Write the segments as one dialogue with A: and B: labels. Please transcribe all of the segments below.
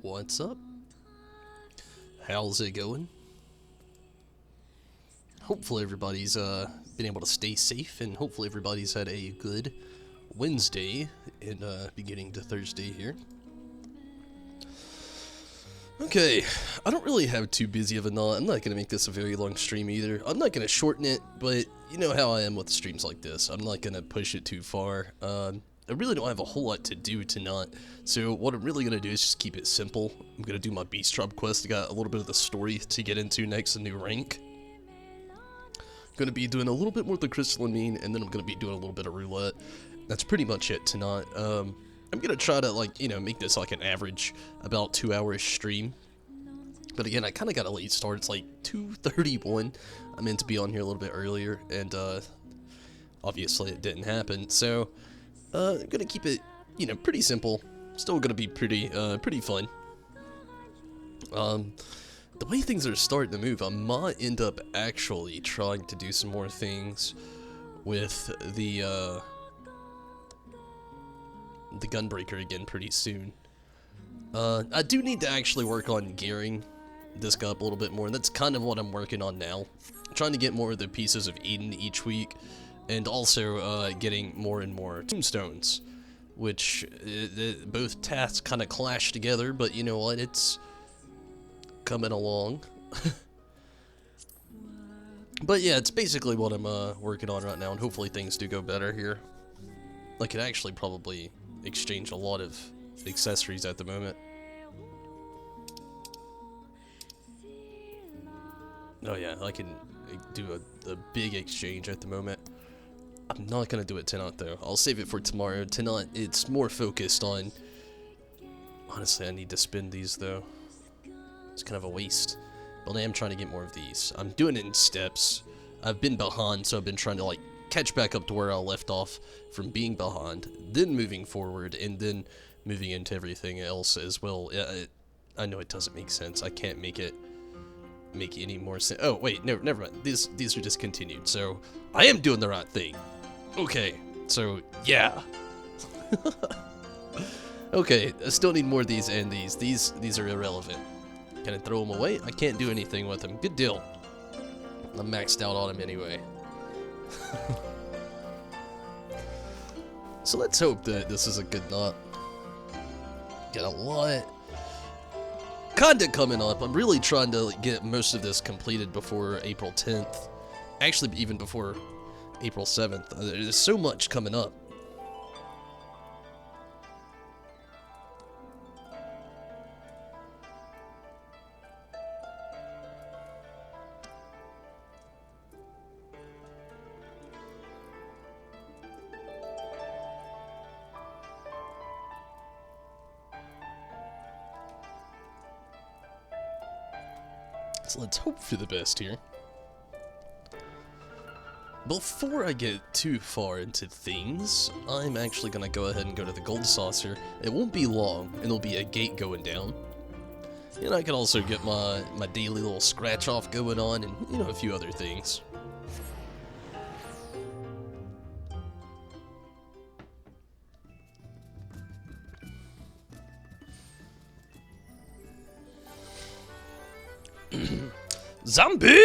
A: What's up? How's it going? Hopefully everybody's been able to stay safe, and hopefully everybody's had a good Wednesday and beginning to Thursday here. Okay, I don't really have too busy of a night. I'm not going to make this a very long stream either. I'm not going to shorten it, but you know how I am with streams like this. I'm not going to push it too far. I really don't have a whole lot to do tonight, so what I'm really going to do is just keep it simple. I'm going to do my Beast Drop quest. I got a little bit of the story to get into next, a new rank. I'm going to be doing a little bit more of the Crystalline, and then I'm going to be doing a little bit of Roulette. That's pretty much it tonight. I'm going to try to, like, you know, make this like an average about 2-hour stream. But again, I kind of got a late start. It's like 2:31. I meant to be on here a little bit earlier, and obviously it didn't happen. So I'm going to keep it, you know, pretty simple. Still going to be pretty fun. The way things are starting to move, I might end up actually trying to do some more things with the Gunbreaker again pretty soon. I do need to actually work on gearing this guy up a little bit more, and that's kind of what I'm working on now. I'm trying to get more of the pieces of Eden each week, and also getting more and more tombstones, which both tasks kind of clash together, but you know what, it's coming along. But yeah, it's basically what I'm working on right now, and hopefully things do go better here. I could actually probably exchange a lot of accessories at the moment. Oh yeah, I can do a big exchange at the moment. I'm not gonna do it tonight though. I'll save it for tomorrow. Tonight it's more focused on... Honestly, I need to spend these though. It's kind of a waste. But I am trying to get more of these. I'm doing it in steps. I've been behind, so I've been trying to like catch back up to where I left off from being behind, then moving forward, and then moving into everything else as well. I know it doesn't make sense. I can't make it make any more sense. Oh wait, no, never mind. These are discontinued, so I am doing the right thing. Okay, so yeah. Okay, I still need more of these and these. These are irrelevant. Can I throw them away? I can't do anything with them. Good deal. I'm maxed out on them anyway. So let's hope that this is a good knot. Got a lot kinda coming up. I'm really trying to get most of this completed before April 10th. Actually, even before April 7th. There's so much coming up. So let's hope for the best here. Before I get too far into things, I'm actually going to go ahead and go to the gold saucer. It won't be long, and there'll be a gate going down. And I can also get my daily little scratch off going on, and, you know, a few other things. Zombie!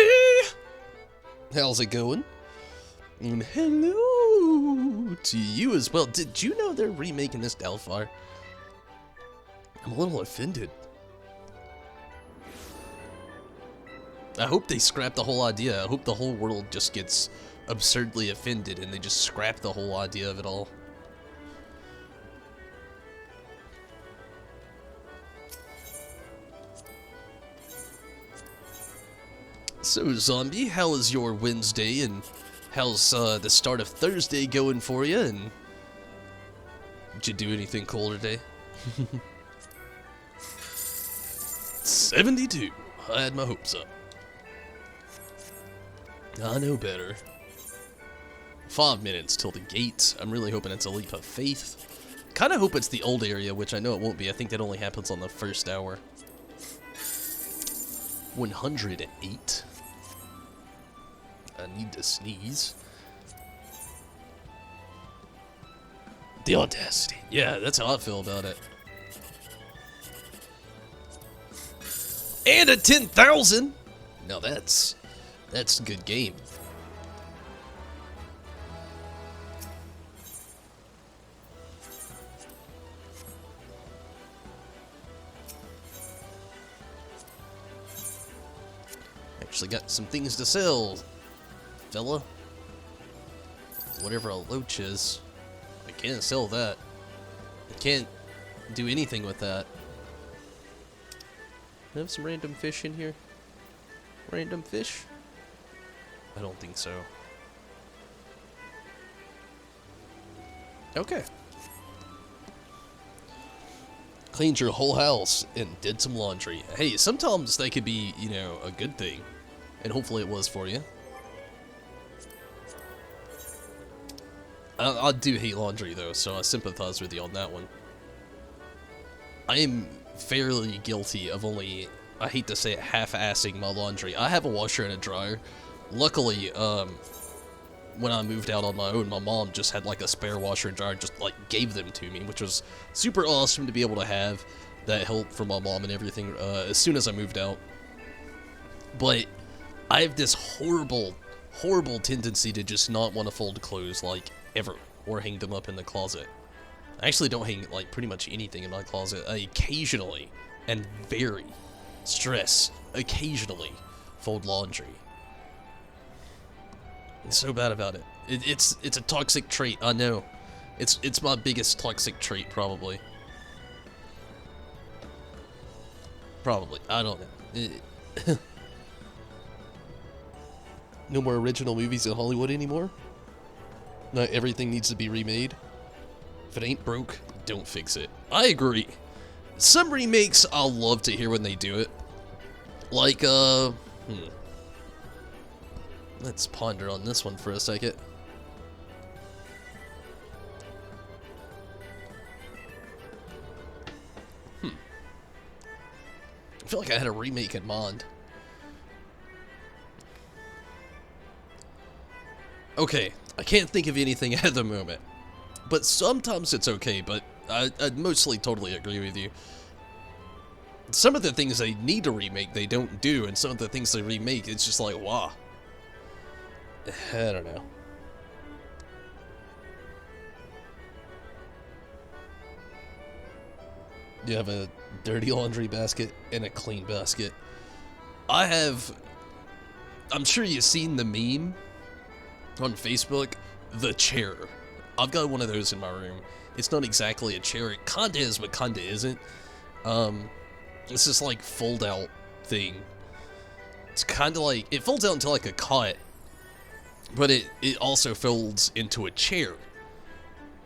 A: How's it going? And hello to you as well. Did you know they're remaking this Hellfire? I'm a little offended. I hope they scrap the whole idea. I hope the whole world just gets absurdly offended and they just scrap the whole idea of it all. So, Zombie, how is your Wednesday, and how's the start of Thursday going for you, and did you do anything cool today? 72. I had my hopes up. I know better. 5 minutes till the gate. I'm really hoping it's a leap of faith. Kind of hope it's the old area, which I know it won't be. I think that only happens on the first hour. 108. I need to sneeze. The audacity. Yeah, that's how I feel about it. And a 10,000. Now that's a good game. Actually got some things to sell, fella. Whatever a loach is, I can't sell that. I can't do anything with that. I have some random fish in here. Random fish? I don't think so. Okay. Cleaned your whole house and did some laundry. Hey, sometimes that could be, you know, a good thing. And hopefully it was for you. I do hate laundry though, so I sympathize with you on that one. I am fairly guilty of only, I hate to say it, half-assing my laundry. I have a washer and a dryer. Luckily, when I moved out on my own, my mom just had like a spare washer and dryer, just like gave them to me, which was super awesome to be able to have that help from my mom and everything as soon as I moved out. But I have this horrible tendency to just not want to fold clothes like ever or hang them up in the closet. I actually don't hang like pretty much anything in my closet. I occasionally and very occasionally fold laundry. I'm so bad about it. It's a toxic trait, I know. It's my biggest toxic trait, probably. Probably, I don't know. No more original movies in Hollywood anymore? Not everything needs to be remade? If it ain't broke, don't fix it. I agree. Some remakes I'll love to hear when they do it. Like, let's ponder on this one for a second. I feel like I had a remake in mind. Okay, I can't think of anything at the moment. But sometimes it's okay, but I mostly totally agree with you. Some of the things they need to remake, they don't do, and some of the things they remake, it's just like, wow. I don't know. You have a dirty laundry basket and a clean basket. I'm sure you've seen the meme on Facebook, the chair. I've got one of those in my room. It's not exactly a chair. It kinda is, but kinda isn't. It's this like fold out thing. It's kinda like, it folds out into like a cot, but it also folds into a chair.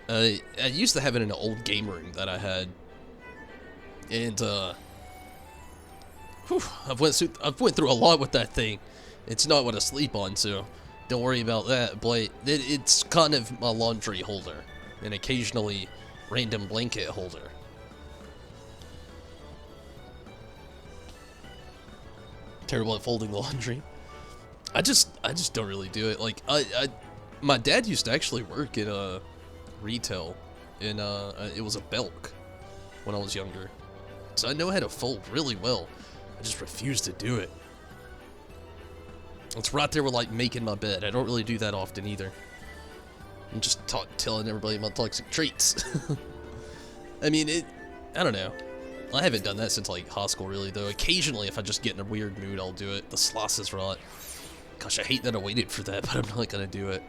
A: I used to have it in an old game room that I had. And, I've went through a lot with that thing. It's not what I sleep on, so don't worry about that, but it's kind of my laundry holder, and occasionally random blanket holder. Terrible at folding laundry. I just don't really do it. Like, my dad used to actually work at retail, and it was a Belk when I was younger, so I know how to fold really well. I just refuse to do it. It's right there with like making my bed. I don't really do that often either. I'm just telling everybody my toxic traits. I mean, I don't know. I haven't done that since like high school really though. Occasionally if I just get in a weird mood, I'll do it. The slices rot. Gosh, I hate that I waited for that, but I'm not gonna do it.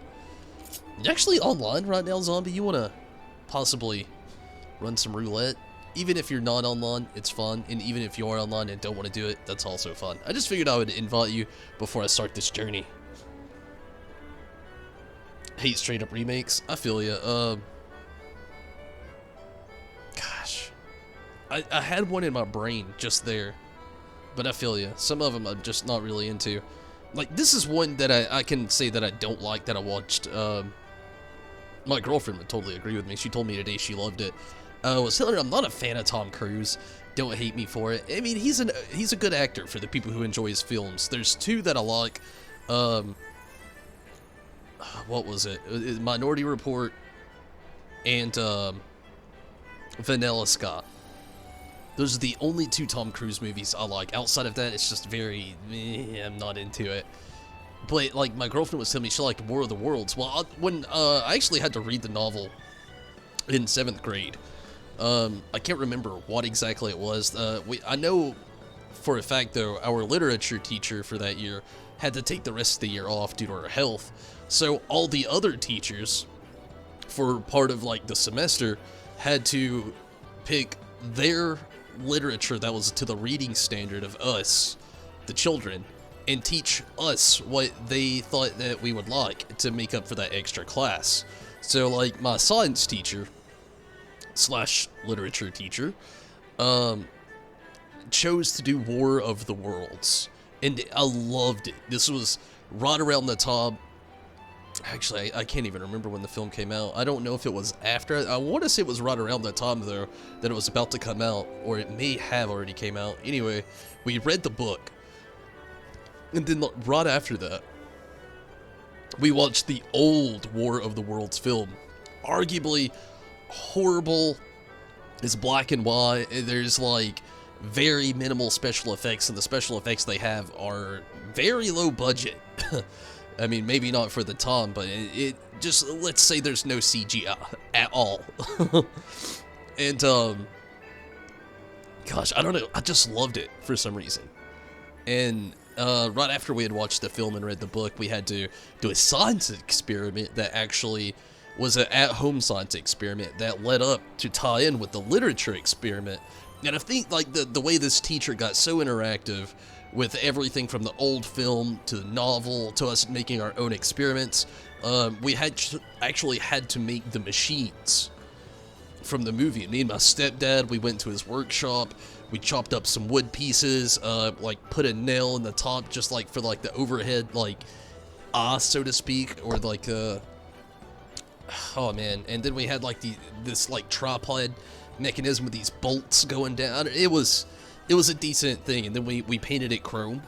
A: You're actually online right now, Zombie. You wanna possibly run some roulette? Even if you're not online, it's fun, and even if you are online and don't want to do it, that's also fun. I just figured I would invite you before I start this journey. Hate straight up remakes. I feel ya. Gosh, I had one in my brain just there, but I feel ya. Some of them I'm just not really into. Like, this is one that I can say that I don't like, that I watched. My girlfriend would totally agree with me. She told me today she loved it. I was telling her I'm not a fan of Tom Cruise. Don't hate me for it. I mean, he's a good actor for the people who enjoy his films. There's two that I like. What was it? Minority Report and Vanilla Scott. Those are the only two Tom Cruise movies I like. Outside of that, it's just very, I'm not into it. But, like, my girlfriend was telling me she liked War of the Worlds. Well, when I actually had to read the novel in 7th grade. I can't remember what exactly it was. I know for a fact, though, our literature teacher for that year had to take the rest of the year off due to her health. So all the other teachers, for part of, like, the semester, had to pick their literature that was to the reading standard of us, the children, and teach us what they thought that we would like to make up for that extra class. So, like, my science teacher slash literature teacher chose to do War of the Worlds, and I loved it. This was right around the time. Actually, I can't even remember when the film came out. I don't know if it was after. I want to say it was right around the time, though, that it was about to come out, or it may have already came out. Anyway, we read the book, and then right after that, we watched the old War of the Worlds film. Arguably horrible. It's black and white. There's, like, very minimal special effects, and the special effects they have are very low budget. I mean, maybe not for the time, but it just, let's say there's no CGI at all. And, gosh, I don't know, I just loved it for some reason. And, right after we had watched the film and read the book, we had to do a science experiment that actually was an at-home science experiment that led up to tie in with the literature experiment. And I think, like, the way this teacher got so interactive with everything from the old film to the novel to us making our own experiments, we actually had to make the machines from the movie. Me and my stepdad, we went to his workshop, we chopped up some wood pieces, like put a nail in the top just like for like the overhead, like, so to speak, or like, oh man, and then we had like this like tripod mechanism with these bolts going down. It was a decent thing, and then we painted it chrome.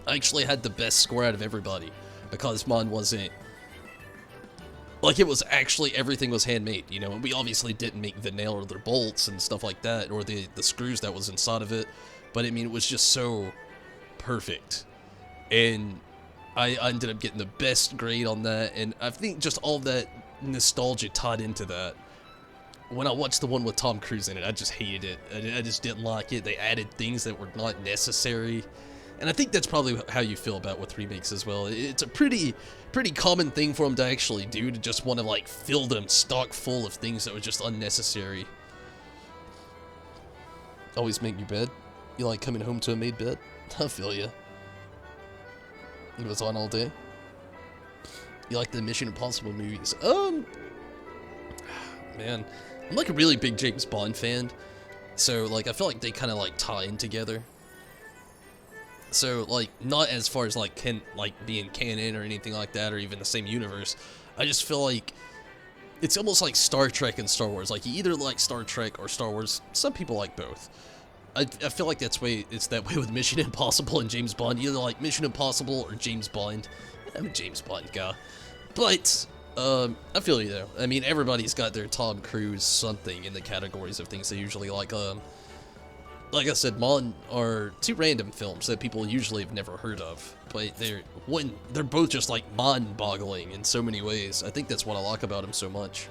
A: I actually had the best score out of everybody because mine wasn't, like, it was actually, everything was handmade, you know, and we obviously didn't make the nail or the bolts and stuff like that, or the screws that was inside of it, but I mean, it was just so perfect, and I ended up getting the best grade on that, and I think just all that nostalgia tied into that. When I watched the one with Tom Cruise in it, I just hated it. I just didn't like it. They added things that were not necessary. And I think that's probably how you feel about with remakes as well. It's a pretty common thing for them to actually do, to just want to, like, fill them stock full of things that were just unnecessary. Always make your bed? You like coming home to a made bed? I feel ya. It was on all day. You like the Mission Impossible movies? Man, I'm like a really big James Bond fan, so like I feel like they kind of like tie in together. So like not as far as like being canon or anything like that, or even the same universe. I just feel like it's almost like Star Trek and Star Wars. Like you either like Star Trek or Star Wars. Some people like both. I feel like it's that way with Mission Impossible and James Bond. You either like Mission Impossible or James Bond. I'm a James Bond guy, but I feel you though. I mean, everybody's got their Tom Cruise something in the categories of things they usually like. Like I said, mine are two random films that people usually have never heard of, but they're both just like mind-boggling in so many ways. I think that's what I like about them so much.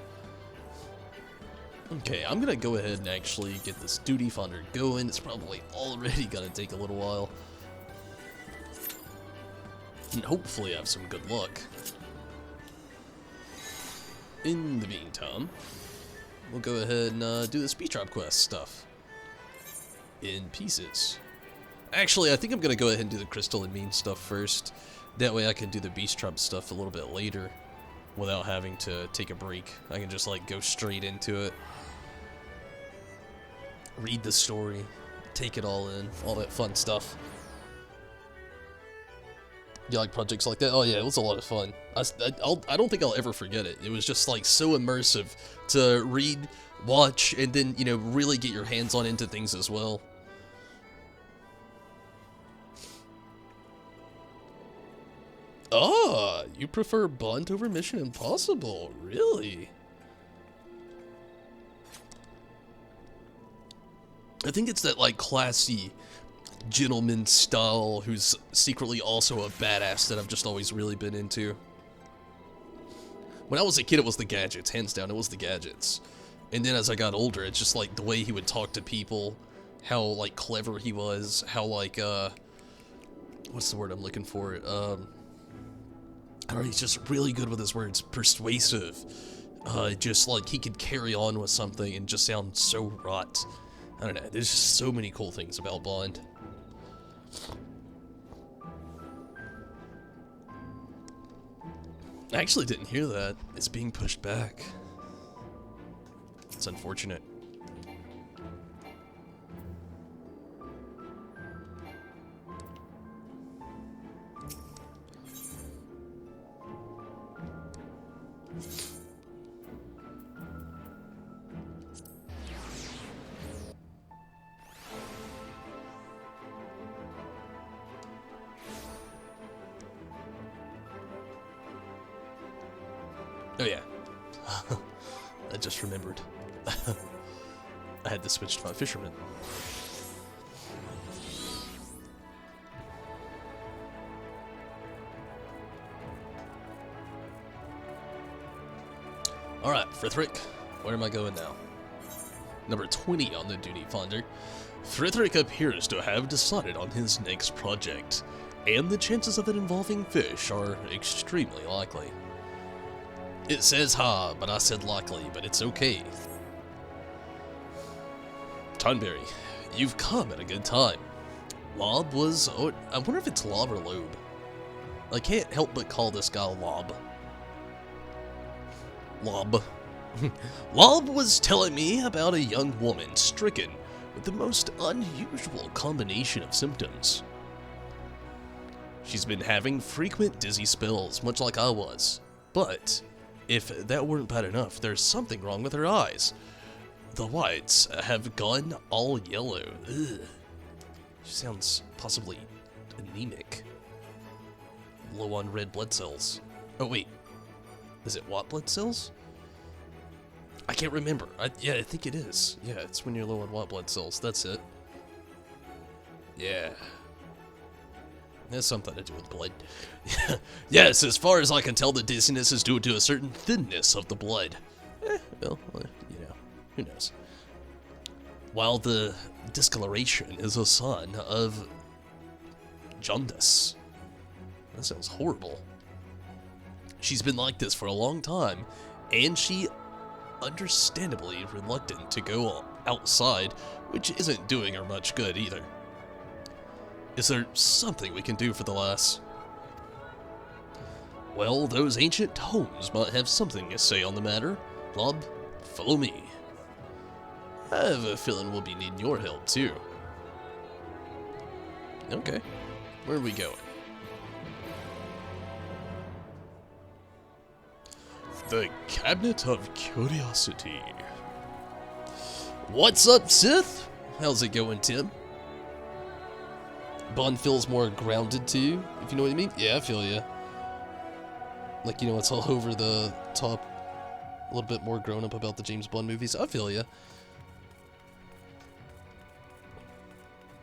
A: Okay, I'm gonna go ahead and actually get this duty finder going. It's probably already gonna take a little while, and hopefully I have some good luck. In the meantime, we'll go ahead and do the speed trap quest stuff in pieces. Actually, I think I'm gonna go ahead and do the Crystalline stuff first. That way I can do the beast trap stuff a little bit later without having to take a break. I can just like go straight into it, read the story, take it all in, all that fun stuff. You like projects like that? Oh yeah, it was a lot of fun. I don't think I'll ever forget it. It was just like so immersive to read, watch, and then, you know, really get your hands on into things as well. Ah, you prefer Bond over Mission Impossible? Really? I think it's that, like, classy gentleman style who's secretly also a badass that I've just always really been into. When I was a kid, it was the gadgets, hands down, it was the gadgets. And then as I got older, it's just, like, the way he would talk to people, how, like, clever he was, how, like, what's the word I'm looking for? I don't know, he's just really good with his words, persuasive. Just, like, he could carry on with something and just sound so rot. I don't know, there's just so many cool things about Bond. I actually didn't hear that. It's being pushed back. It's unfortunate. Oh yeah, I just remembered. I had to switch to my fisherman. Alright, Frithric, where am I going now? Number 20 on the duty finder. Frithric appears to have decided on his next project, and the chances of it involving fish are extremely likely. It says ha, but I said likely, but it's okay. Tonberry, you've come at a good time. Lob was... oh, I wonder if it's Lob or Loeb. I can't help but call this guy Lob. Lob. Lob was telling me about a young woman stricken with the most unusual combination of symptoms. She's been having frequent dizzy spells, much like I was, but... if that weren't bad enough, there's something wrong with her eyes. The whites have gone all yellow. Ugh. She sounds possibly anemic. Low on red blood cells. Oh wait, is it white blood cells? I can't remember. Yeah, I think it is. Yeah, it's when you're low on white blood cells. That's it. Yeah. Has something to do with blood. Yes, as far as I can tell, the dizziness is due to a certain thinness of the blood. Well, you know, who knows. While the discoloration is a sign of jaundice. That sounds horrible. She's been like this for a long time, and she understandably reluctant to go outside, which isn't doing her much good either. Is there something we can do for the lass? Well, those ancient tomes might have something to say on the matter. Lob, follow me. I have a feeling we'll be needing your help, too. Okay. Where are we going? The Cabinet of Curiosity. What's up, Sith? How's it going, Tim? Bond feels more grounded to you, if you know what I mean? Yeah, I feel ya. Like, you know, it's all over the top. A little bit more grown up about the James Bond movies. I feel ya.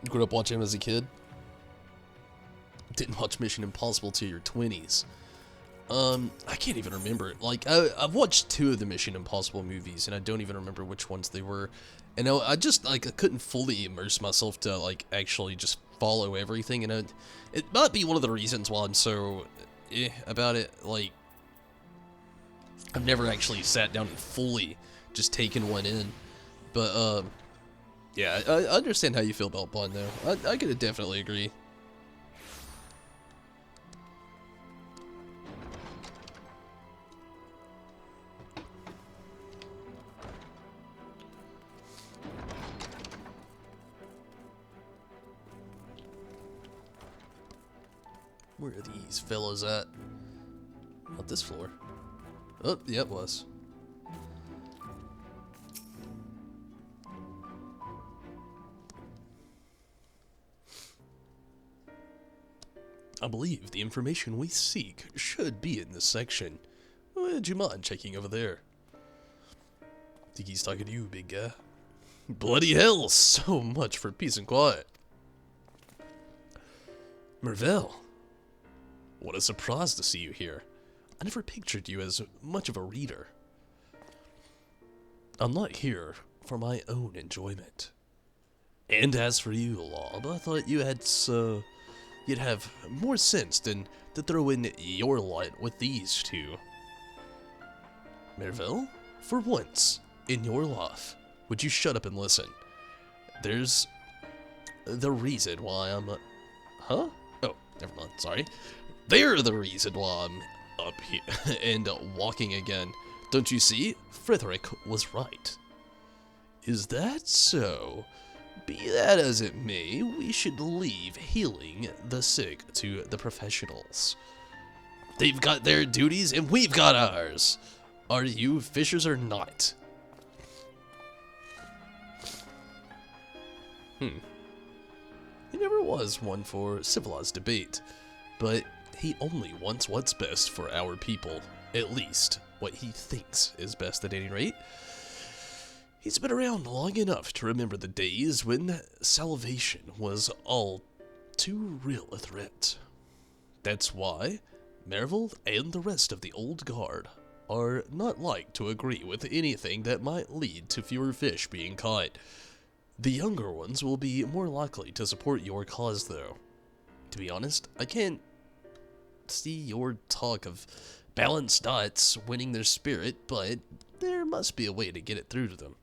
A: Grew up watching him as a kid. Didn't watch Mission Impossible till your 20s. I can't even remember it. Like, I've watched 2 of the Mission Impossible movies, and I don't even remember which ones they were. And I just, like, I couldn't fully immerse myself to, like, actually just follow everything, and it might be one of the reasons why I'm so about it. Like, I've never actually sat down and fully just taken one in. But, yeah, I understand how you feel about Bond, though. I could definitely agree. Where are these fellas at? Not this floor. Oh, yeah, it was. I believe the information we seek should be in this section. Would you mind checking over there? Think he's talking to you, big guy. Bloody hell, so much for peace and quiet. Merville, what a surprise to see you here. I never pictured you as much of a reader. I'm not here for my own enjoyment. And as for you, Lob, I thought you'd have more sense than to throw in your lot with these two. Merville, for once in your life, would you shut up and listen? There's the reason why I'm... Huh? Oh, never mind, sorry. They're the reason why I'm up here and walking again. Don't you see? Frederick was right. Is that so? Be that as it may, we should leave healing the sick to the professionals. They've got their duties and we've got ours. Are you fishers or not? He never was one for civilized debate, but he only wants what's best for our people. At least, what he thinks is best at any rate. He's been around long enough to remember the days when salvation was all too real a threat. That's why Merville and the rest of the old guard are not like to agree with anything that might lead to fewer fish being caught. The younger ones will be more likely to support your cause, though. To be honest, I can't see your talk of balanced diets winning their spirit, but there must be a way to get it through to them.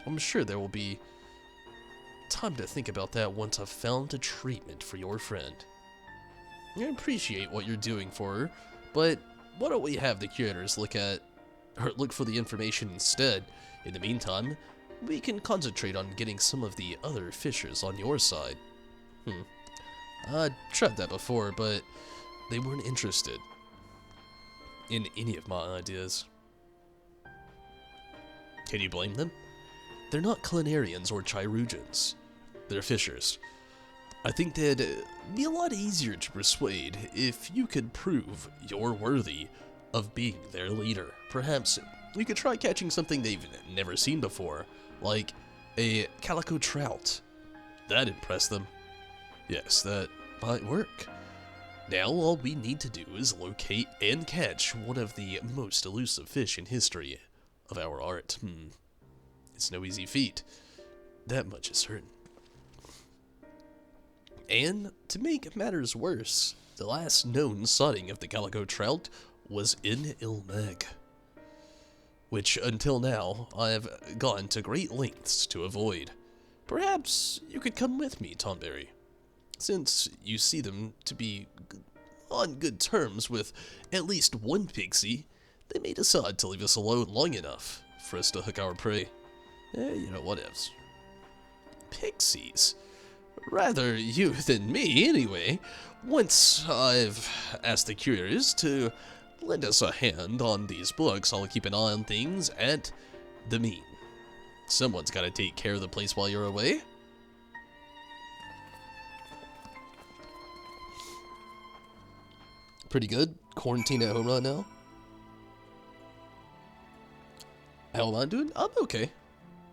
A: I'm sure there will be time to think about that once I've found a treatment for your friend. I appreciate what you're doing for her, but why don't we have the curators look for the information instead? In the meantime, we can concentrate on getting some of the other fishers on your side. I tried that before, but they weren't interested in any of my ideas. Can you blame them? They're not culinarians or chirurgeons. They're fishers. I think they'd be a lot easier to persuade if you could prove you're worthy of being their leader. Perhaps you could try catching something they've never seen before, like a calico trout. That'd impress them. Yes, that might work. Now all we need to do is locate and catch one of the most elusive fish in history of our art. It's no easy feat. That much is certain. And to make matters worse, the last known sighting of the calico trout was in Ilmeg, which until now I have gone to great lengths to avoid. Perhaps you could come with me, Tonberry, since you see them to be on good terms with at least one pixie. They may decide to leave us alone long enough for us to hook our prey. Whatevs. Pixies? Rather you than me, anyway. Once I've asked the curators to lend us a hand on these books, I'll keep an eye on things at the mean. Someone's gotta take care of the place while you're away. Pretty good. Quarantine at home right now. How am I doing? I'm okay.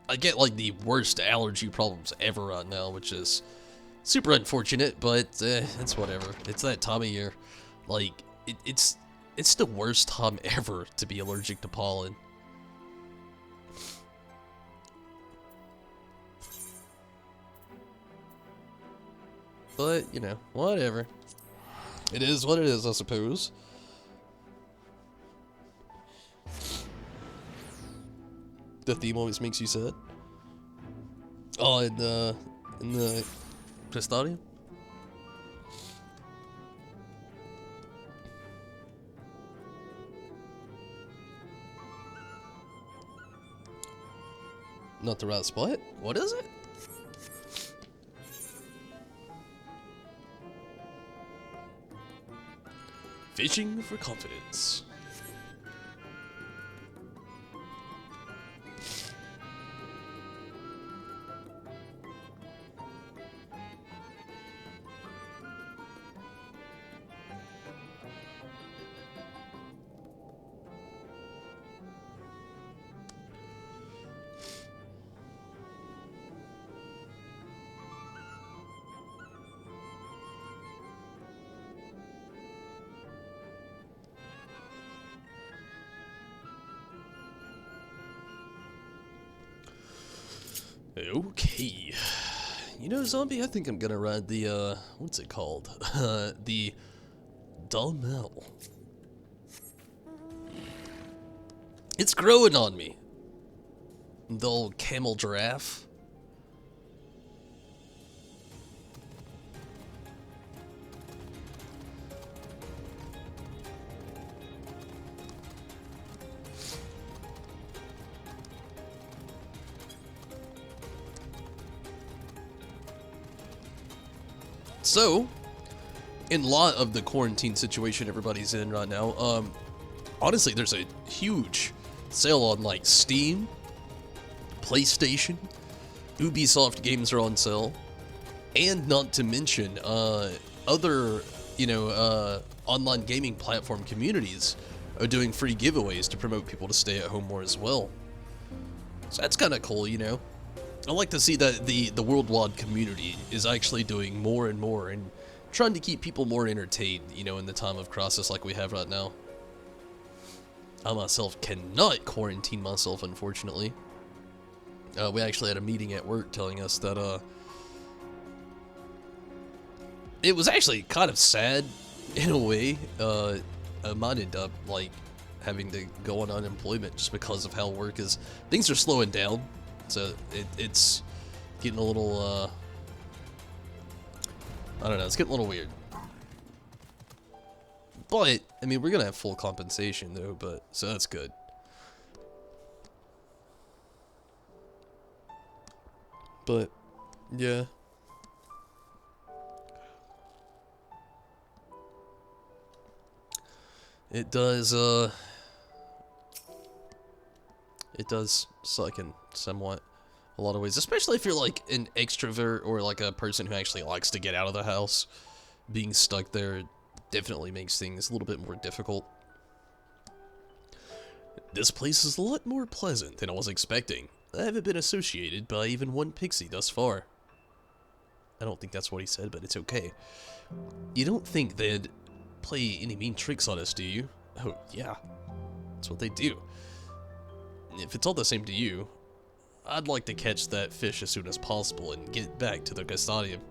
A: I get like the worst allergy problems ever right now, which is super unfortunate, but it's whatever. It's that time of year. Like, it's the worst time ever to be allergic to pollen. But, whatever. It is what it is, I suppose. The theme always makes you sad. Oh, in the Crystalline? Not the right spot? What is it? Fishing for confidence. Okay. You know, zombie, I think I'm gonna ride the, what's it called? The Dummel. It's growing on me. The old camel giraffe. So, in lot of the quarantine situation everybody's in right now, honestly, there's a huge sale on, like, Steam, PlayStation, Ubisoft games are on sale, and not to mention, other, online gaming platform communities are doing free giveaways to promote people to stay at home more as well. So that's kind of cool, you know? I like to see that the worldwide community is actually doing more and more and trying to keep people more entertained, you know, in the time of crisis like we have right now. I myself cannot quarantine myself, unfortunately. We actually had a meeting at work telling us that, it was actually kind of sad, in a way. I might end up, like, having to go on unemployment just because of how work is. Things are slowing down, so it's getting a little, I don't know, it's getting a little weird. But, I mean, we're gonna have full compensation, though, so that's good. But, yeah. It does suck in somewhat a lot of ways, especially if you're like an extrovert or like a person who actually likes to get out of the house. Being stuck there definitely makes things a little bit more difficult. This place is a lot more pleasant than I was expecting. I haven't been associated by even one pixie thus far. I don't think that's what he said, but it's okay. You don't think they'd play any mean tricks on us, do you? Oh, yeah. That's what they do. If it's all the same to you, I'd like to catch that fish as soon as possible and get back to the Custodian.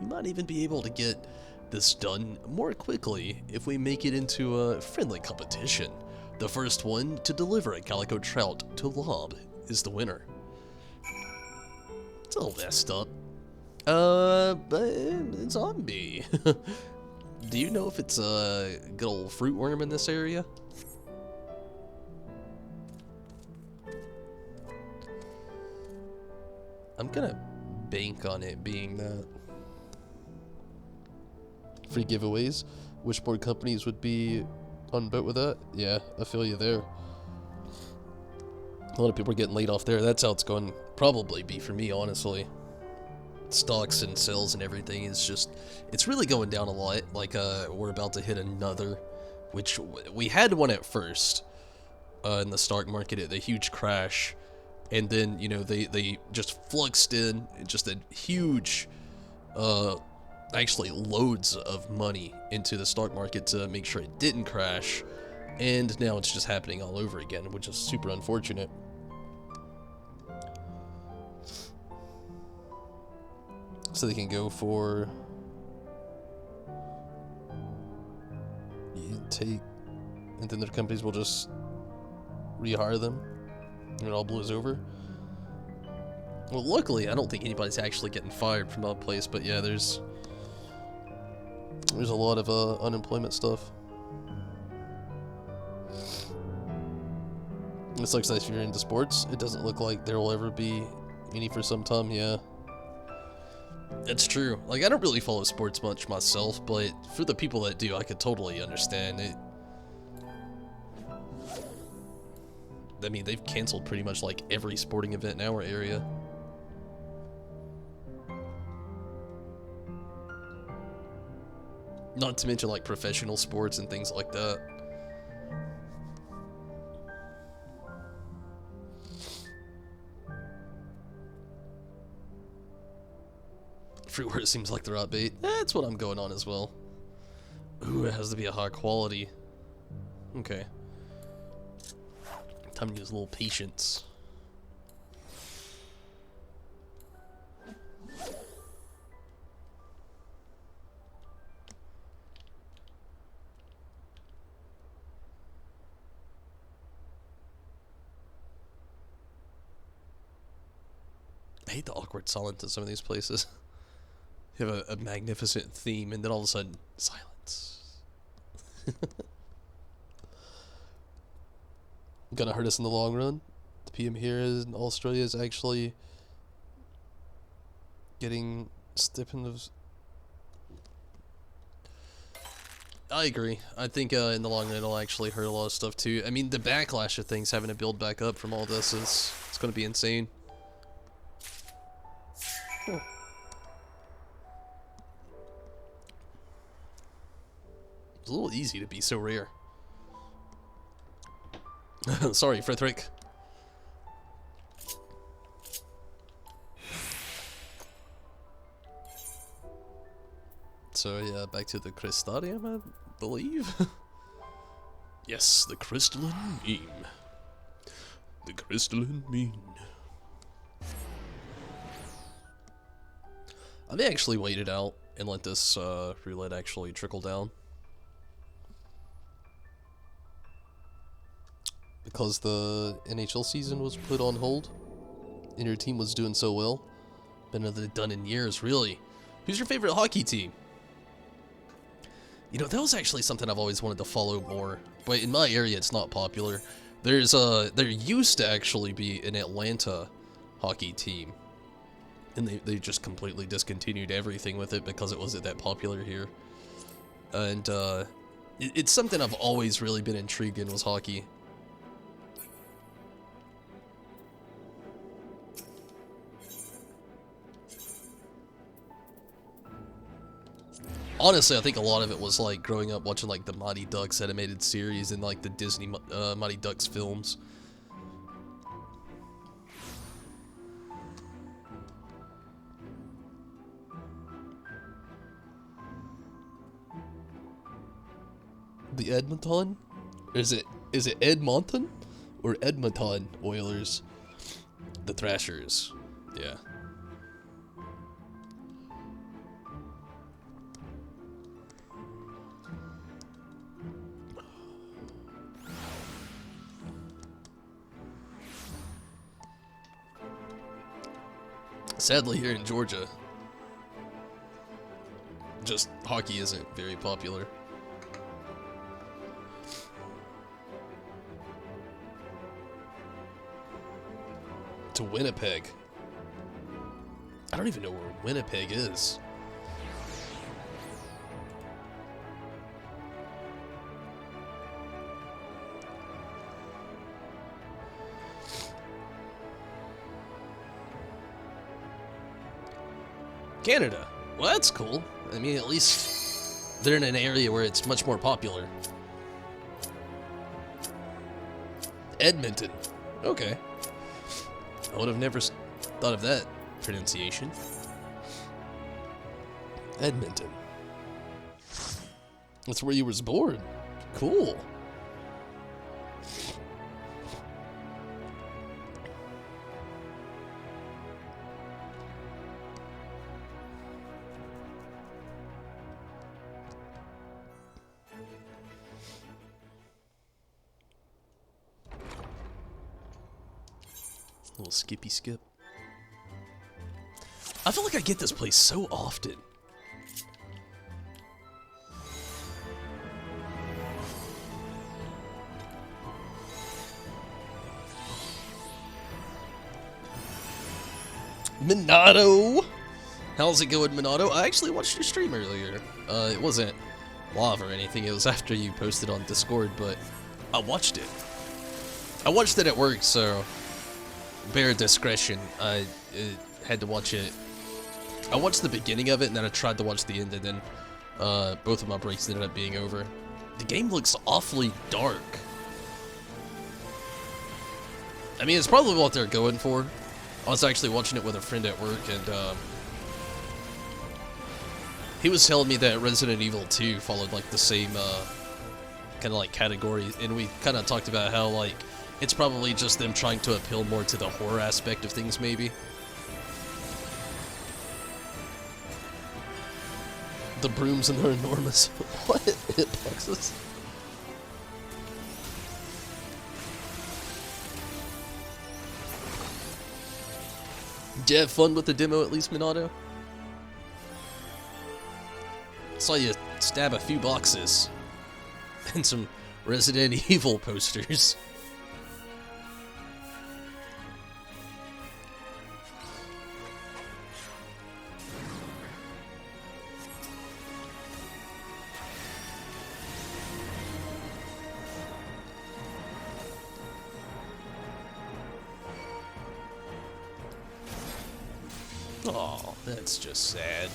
A: We might even be able to get this done more quickly if we make it into a friendly competition. The first one to deliver a calico trout to Lob is the winner. It's all messed up. But it's zombie. Do you know if it's a good old fruit worm in this area? I'm gonna bank on it being that. Free giveaways. Which more companies would be on boat with that? Yeah, I feel you there. A lot of people are getting laid off there. That's how it's going to probably be for me, honestly. Stocks and sales and everything is just, it's really going down a lot. Like, we're about to hit another, which we had one at first, in the stock market at the huge crash. And then, you know, they just fluxed in just a huge, actually loads of money into the stock market to make sure it didn't crash. And now it's just happening all over again, which is super unfortunate. So they can go for, you take, and then their companies will just rehire them. And it all blows over. Well, luckily, I don't think anybody's actually getting fired from that place, but yeah, there's a lot of unemployment stuff. It sucks that if you're into sports, it doesn't look like there will ever be any for some time, yeah. It's true. Like, I don't really follow sports much myself, but for the people that do, I could totally understand it. I mean, they've canceled pretty much like every sporting event in our area. Not to mention like professional sports and things like that. Everywhere it seems like the right bait. That's what I'm going on as well. Ooh, it has to be a high quality. Okay. Time to use a little patience. hate the awkward silence in some of these places. You have a magnificent theme, and then all of a sudden, silence. Gonna hurt us in the long run. The PM here in Australia is actually getting stipends. I agree. I think in the long run it'll actually hurt a lot of stuff too. I mean, the backlash of things having to build back up from all this is it's going to be insane. Oh. It's a little easy to be so rare. Sorry, Frederick. So yeah, back to the Crystalline, I believe. Yes, the Crystalline meme. The Crystalline meme. I may actually wait it out and let this roulette actually trickle down. Because the NHL season was put on hold, and your team was doing so well. Better than done in years, really. Who's your favorite hockey team? You know, that was actually something I've always wanted to follow more, but in my area it's not popular. There used to actually be an Atlanta hockey team, and they just completely discontinued everything with it because it wasn't that popular here. And it's something I've always really been intrigued in, was hockey. Honestly, I think a lot of it was like growing up watching like the Mighty Ducks animated series and like the Disney Mighty Ducks films. The Edmonton? Is it Edmonton or Edmonton Oilers? The Thrashers. Yeah. Sadly, here in Georgia, just hockey isn't very popular. To Winnipeg. I don't even know where Winnipeg is. Canada. Well, that's cool. I mean, at least they're in an area where it's much more popular. Edmonton. Okay. I would have never thought of that pronunciation. Edmonton. That's where you was born. Cool. Little skippy skip. I feel like I get this place so often. Minato! How's it going, Minato? I actually watched your stream earlier. It wasn't live or anything, it was after you posted on Discord, but I watched it. I watched it at work, so bear discretion. I had to watch it. I watched the beginning of it, and then I tried to watch the end, and then both of my breaks ended up being over. The game looks awfully dark. I mean, it's probably what they're going for. I was actually watching it with a friend at work, and he was telling me that Resident Evil 2 followed like the same kind of like category, and we kind of talked about how like it's probably just them trying to appeal more to the horror aspect of things, maybe. The brooms and they're enormous. What? Hitboxes? Did you have fun with the demo at least, Minato? Saw you stab a few boxes. And some Resident Evil posters. Oh, that's just sad.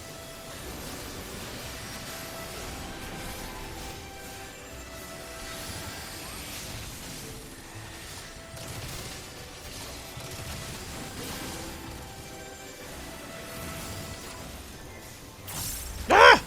A: Ah!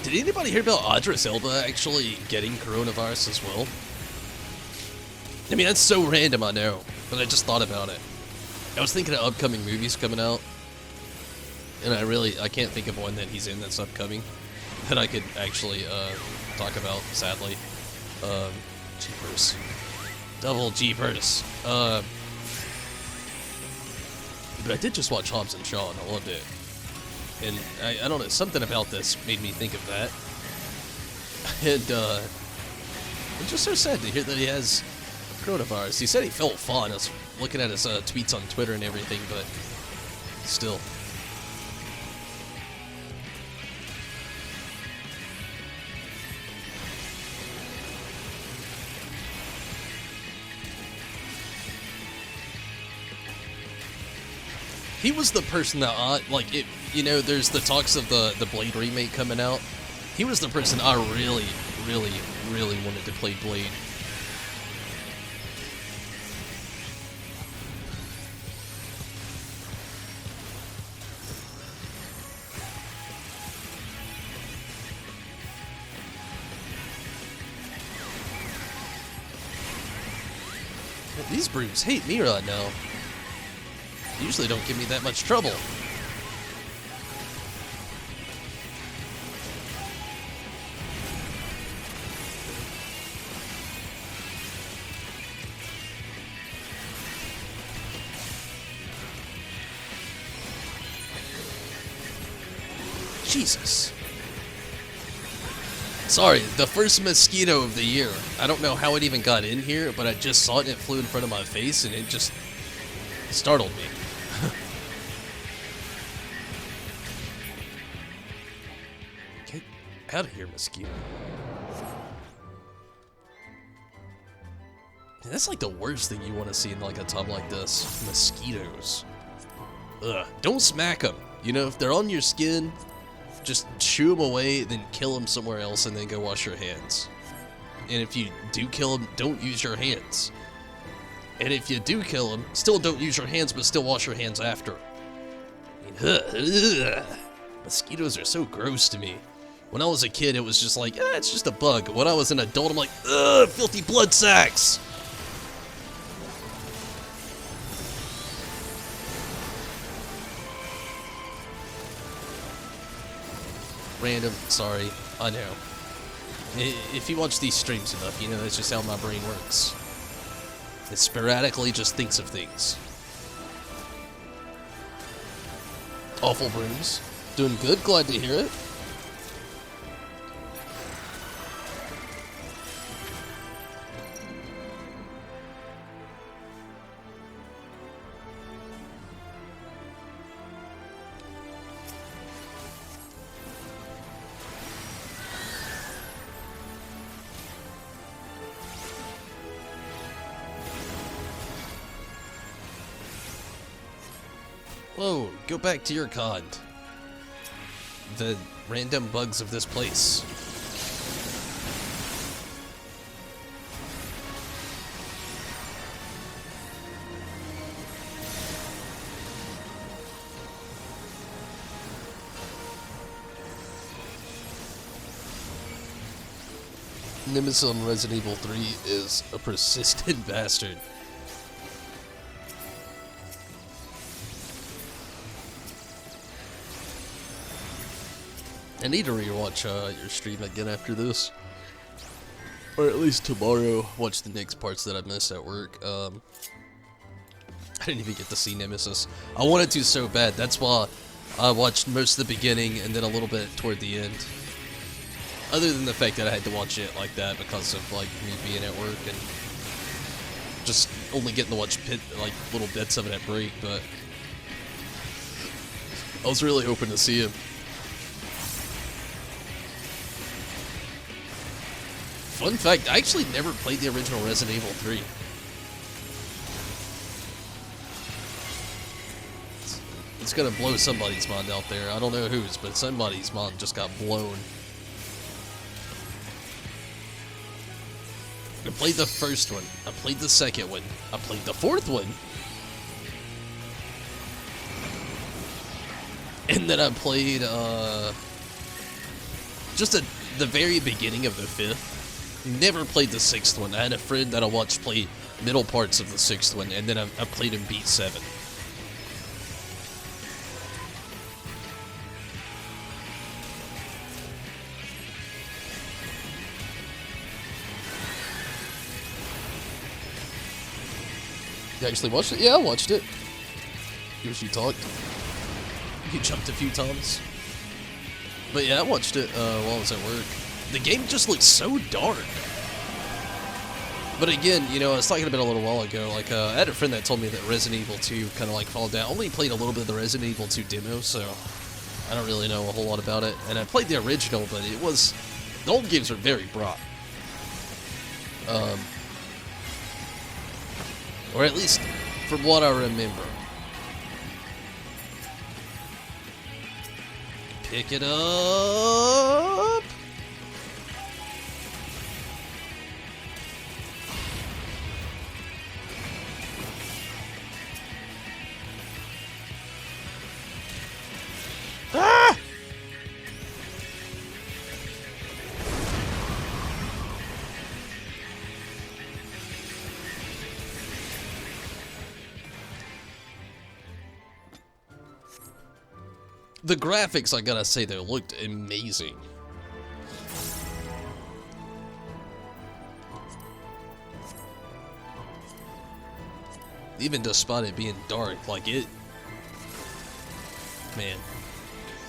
A: Did anybody hear about Idris Elba actually getting coronavirus as well? I mean, that's so random, I know, but I just thought about it. I was thinking of upcoming movies coming out, and I can't think of one that he's in that's upcoming that I could actually talk about, sadly. Jeepers. Double jeepers. But I did just watch Hobbs and Shaw, and I loved it. And I don't know, something about this made me think of that. And it's just so sad to hear that he has coronavirus. He said he felt fine. I was looking at his tweets on Twitter and everything, but still. He was the person that, you know, there's the talks of the Blade remake coming out. He was the person I really, really, really wanted to play Blade. These brutes hate me right now. Usually don't give me that much trouble. Jesus. Sorry, the first mosquito of the year. I don't know how it even got in here, but I just saw it and it flew in front of my face and it just startled me. Get out of here, mosquito. That's like the worst thing you want to see in like a tub like this. Mosquitoes. Ugh. Don't smack them. You know, if they're on your skin, just shoo them away, then kill them somewhere else, and then go wash your hands. And if you do kill them, don't use your hands. And if you do kill them, still don't use your hands, but still wash your hands after. I mean, ugh. Mosquitoes are so gross to me. When I was a kid, it was just like, it's just a bug. When I was an adult, I'm like, ugh, filthy blood sacks. Random, sorry, I know. If you watch these streams enough, you know that's just how my brain works. It sporadically just thinks of things. Awful brooms. Doing good, glad to hear it. Whoa, go back to your kind. The random bugs of this place. Nemesis on Resident Evil 3 is a persistent bastard. I need to rewatch your stream again after this. Or at least tomorrow, watch the next parts that I missed at work. I didn't even get to see Nemesis. I wanted to so bad, that's why I watched most of the beginning and then a little bit toward the end. Other than the fact that I had to watch it like that because of like me being at work and just only getting to watch like little bits of it at break, but I was really hoping to see him. Fun fact, I actually never played the original Resident Evil 3. It's gonna blow somebody's mind out there. I don't know whose, but somebody's mind just got blown. I played the first one. I played the second one. I played the fourth one. And then I played, just the very beginning of the fifth. Never played the sixth one. I had a friend that I watched play middle parts of the sixth one, and then I played him beat 7. You actually watched it? Yeah, I watched it. Here's you talked. You jumped a few times. But yeah, I watched it while I was at work. The game just looks so dark. But again, you know, I was talking about a little while ago, like, I had a friend that told me that Resident Evil 2 kind of like followed down. I only played a little bit of the Resident Evil 2 demo, so I don't really know a whole lot about it. And I played the original, but it was, the old games are very bright. Or at least from what I remember. Pick it up. Ah! The graphics, I gotta say, they looked amazing. Even despite it being dark, like it... Man.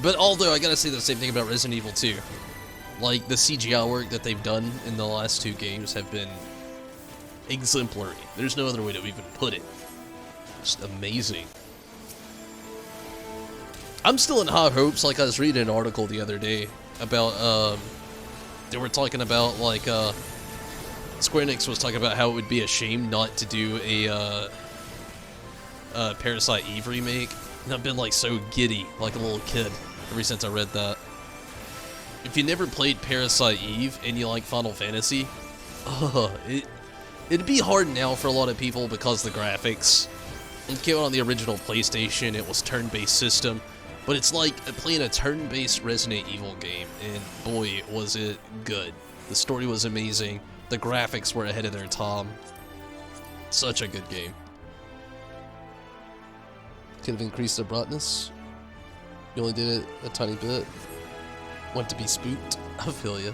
A: But although, I gotta say the same thing about Resident Evil 2. Like, the CGI work that they've done in the last 2 games have been exemplary. There's no other way to even put it. Just amazing. I'm still in high hopes. Like, I was reading an article the other day about, they were talking about, like, Square Enix was talking about how it would be a shame not to do a Parasite Eve remake. And I've been, like, so giddy, like a little kid, ever since I read that. If you never played Parasite Eve and you like Final Fantasy, it'd be hard now for a lot of people because the graphics. It came out on the original PlayStation, it was turn-based system. But it's like playing a turn-based Resident Evil game, and boy, was it good. The story was amazing, the graphics were ahead of their time. Such a good game. Could have increased the brightness. You only did it a tiny bit. Want to be spooked? I feel ya.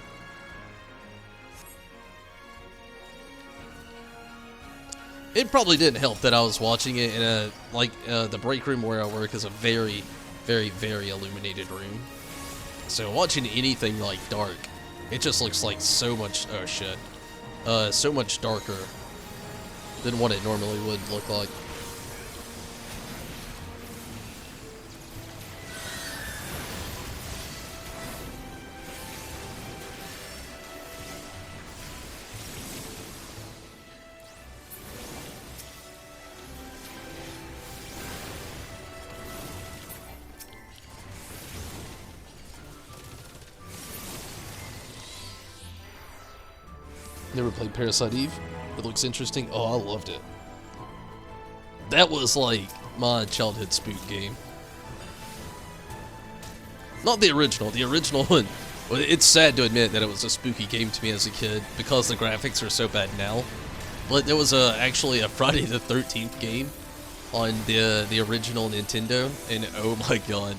A: It probably didn't help that I was watching it in a, like, the break room where I work is a very, very illuminated room. So watching anything like dark, it just looks like so much, oh shit, so much darker than what it normally would look like. Never played Parasite Eve. It looks interesting. Oh, I loved it. That was like my childhood spook game. Not the original. The original one. Well, it's sad to admit that it was a spooky game to me as a kid because the graphics are so bad now. But there was actually a Friday the 13th game on the original Nintendo, and oh my god.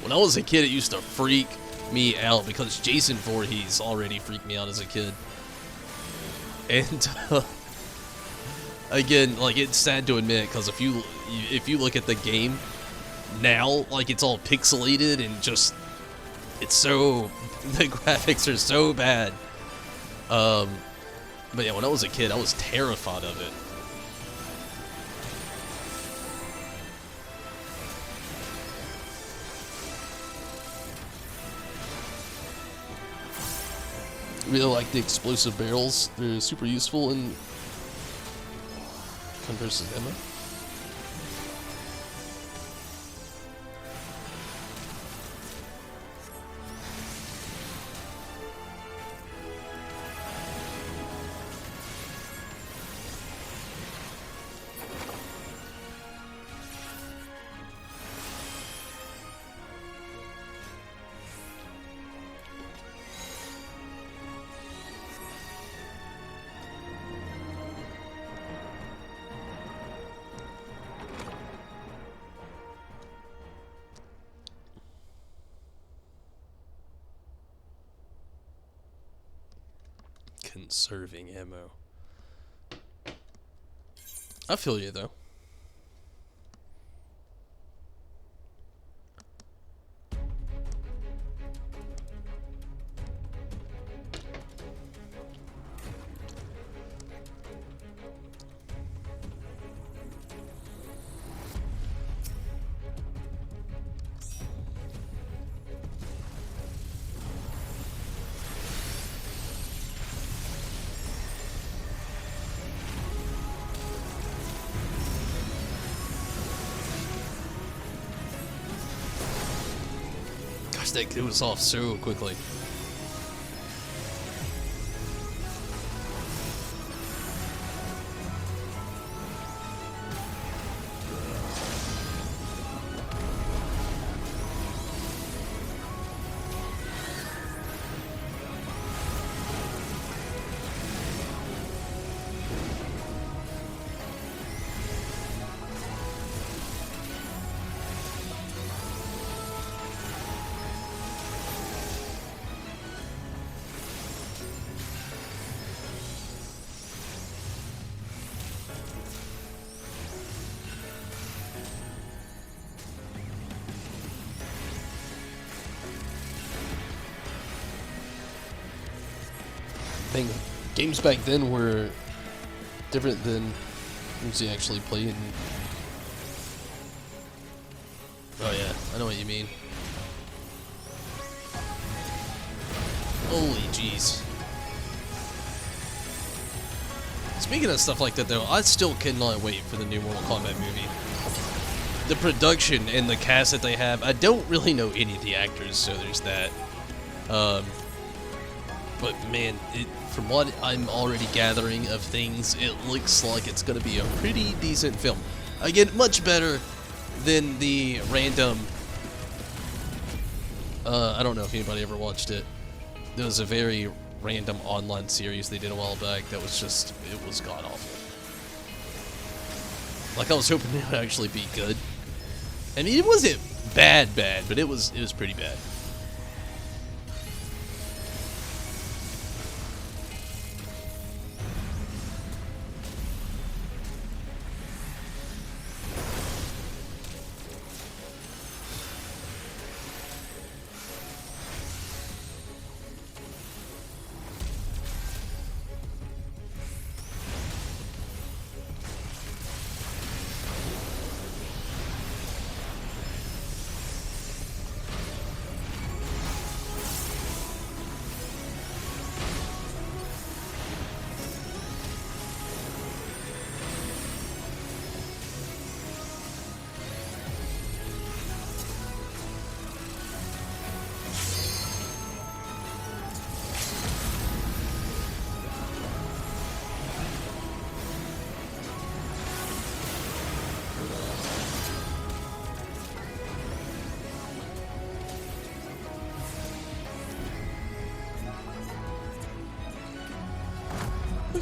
A: When I was a kid, it used to freak me out because Jason Voorhees already freaked me out as a kid. And again, like, it's sad to admit because if you look at the game now, like, it's all pixelated and just it's so the graphics are so bad. But yeah, when I was a kid, I was terrified of it. Really like the explosive barrels. They're super useful in gun versus ammo. Conserving ammo. I feel you though. That kid was off so quickly. I think games back then were different than games you actually played. Oh yeah, I know what you mean. Holy jeez. Speaking of stuff like that though, I still cannot wait for the new Mortal Kombat movie. The production and the cast that they have, I don't really know any of the actors, so there's that. But man, from what I'm already gathering of things, it looks like it's going to be a pretty decent film. Again, much better than the random... I don't know if anybody ever watched it. There was a very random online series they did a while back that was just... it was god-awful. Like, I was hoping it would actually be good. I mean, it wasn't bad, but it was pretty bad.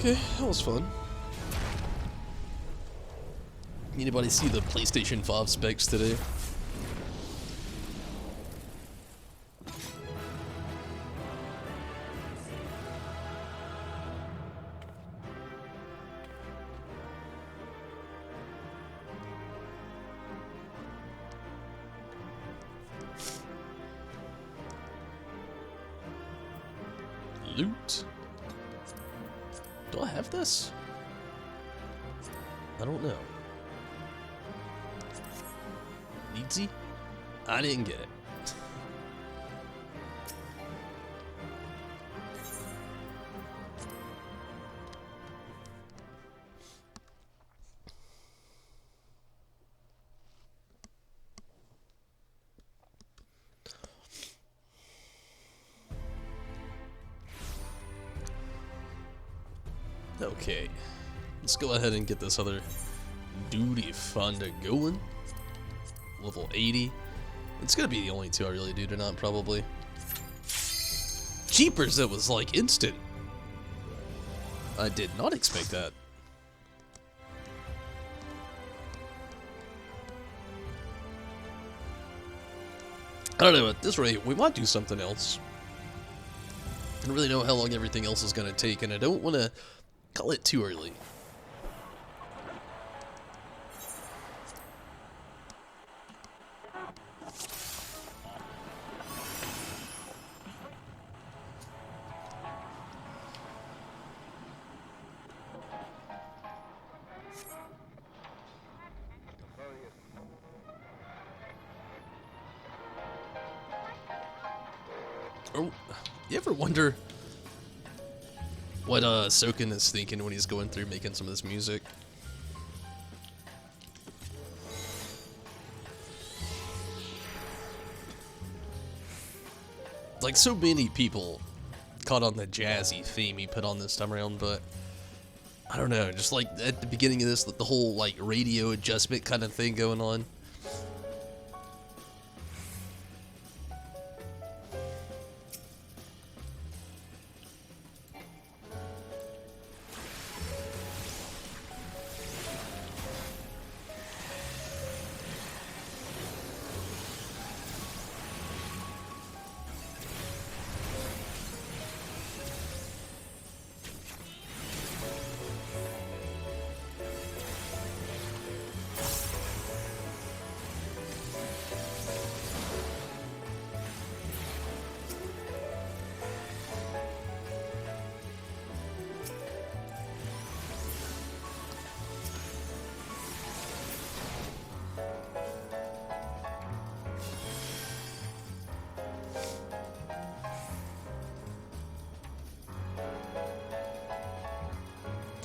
A: Okay, that was fun. Anybody see the PlayStation 5 specs today? Loot? Do I have this? I don't know. Needsy? I didn't get it. Okay, let's go ahead and get this other duty Fonda going. Level 80. It's gonna be the only two I really do tonight, probably. Jeepers, that was like instant. I did not expect that. I don't know, at this rate, we might do something else. I don't really know how long everything else is gonna take, and I don't want to call it too early. Oh, you ever wonder what Soken is thinking when he's going through making some of this music? Like, so many people caught on the jazzy theme he put on this time around, but I don't know, just like at the beginning of this, the whole like radio adjustment kind of thing going on.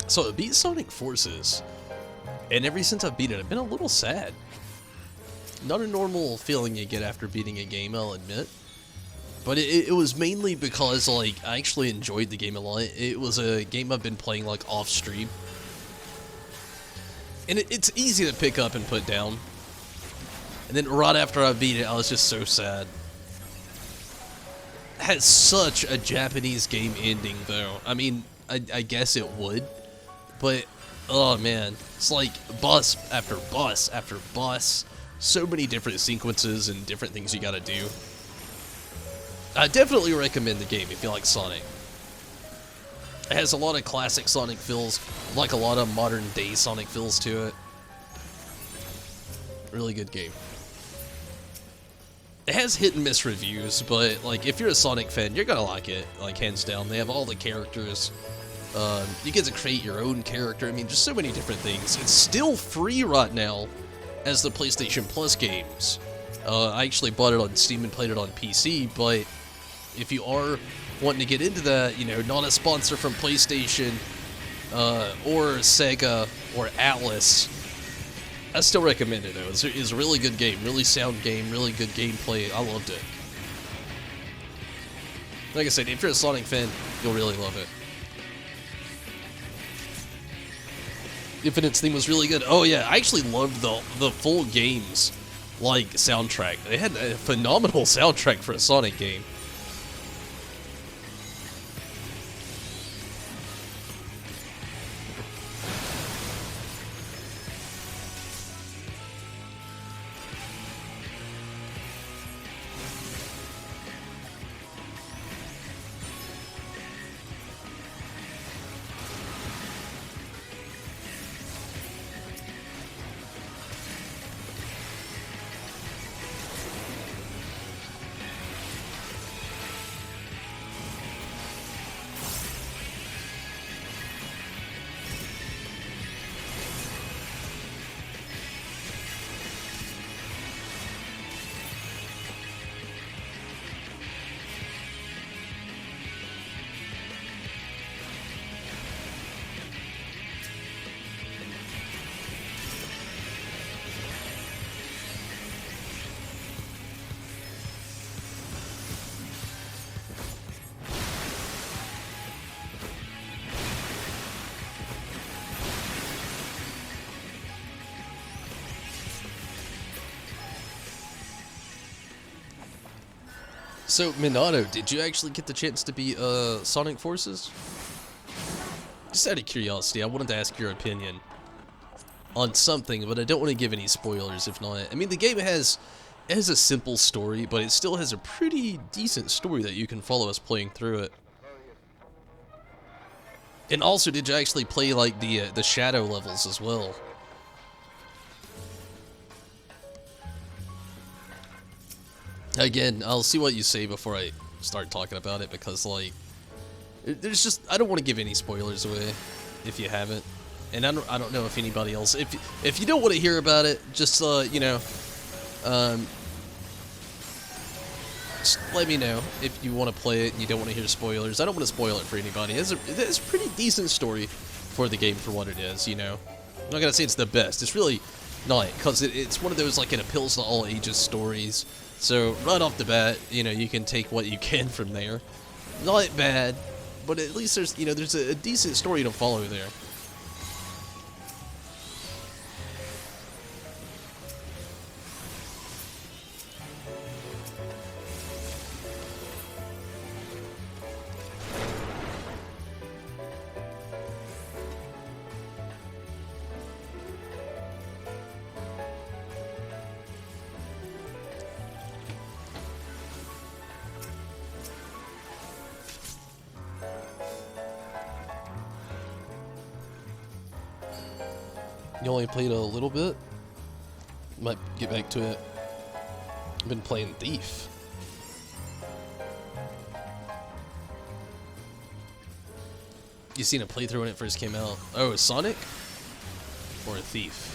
A: So I beat Sonic Forces, and ever since I've beat it, I've been a little sad. Not a normal feeling you get after beating a game, I'll admit. But it was mainly because, like, I actually enjoyed the game a lot. It was a game I've been playing, like, off-stream. And it's easy to pick up and put down. And then right after I beat it, I was just so sad. It has such a Japanese game ending, though. I mean, I guess it would. But, oh man, it's like bus after bus after bus. So many different sequences and different things you gotta do. I definitely recommend the game if you like Sonic. It has a lot of classic Sonic feels, like a lot of modern day Sonic feels to it. Really good game. It has hit and miss reviews, but like if you're a Sonic fan, you're gonna like it, like hands down. They have all the characters. You get to create your own character. I mean, just so many different things. It's still free right now as the PlayStation Plus games. I actually bought it on Steam and played it on PC, but if you are wanting to get into that, you know, not a sponsor from PlayStation or Sega or Atlas, I still recommend it though. It's a really good game, really sound game, really good gameplay. I loved it. Like I said, if you're a Sonic fan, you'll really love it. Infinite's theme was really good. Oh yeah, I actually loved the full game's like soundtrack. They had a phenomenal soundtrack for a Sonic game. So, Minato, did you actually get the chance to be Sonic Forces? Just out of curiosity, I wanted to ask your opinion on something, but I don't want to give any spoilers if not. I mean, the game has a simple story, but it still has a pretty decent story that you can follow us playing through it. And also, did you actually play like the shadow levels as well? Again, I'll see what you say before I start talking about it, because like there's just, I don't want to give any spoilers away if you haven't. And I don't know if anybody else, if you don't want to hear about it, just you know, just let me know if you want to play it and you don't want to hear spoilers. I don't want to spoil it for anybody. It's a pretty decent story for the game for what it is, you know. I'm not gonna say it's the best. It's really not, because it's one of those like it appeals to all ages stories. So right off the bat, you know, you can take what you can from there. Not bad, but at least there's, you know, there's a decent story to follow there. You only played a little bit? Might get back to it. I've been playing Thief. You seen a playthrough when it first came out? Oh, a Sonic? Or a Thief?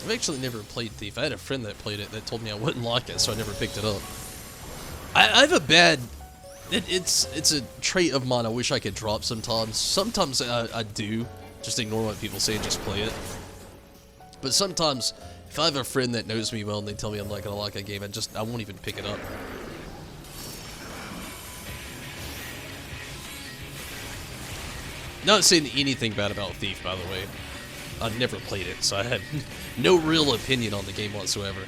A: I've actually never played Thief. I had a friend that played it that told me I wouldn't like it, so I never picked it up. I have a bad... It's a trait of mine I wish I could drop sometimes. Sometimes I do. Just ignore what people say and just play it. But sometimes, if I have a friend that knows me well and they tell me I'm not going to like a game, I won't even pick it up. Not saying anything bad about Thief, by the way. I've never played it, so I have no real opinion on the game whatsoever.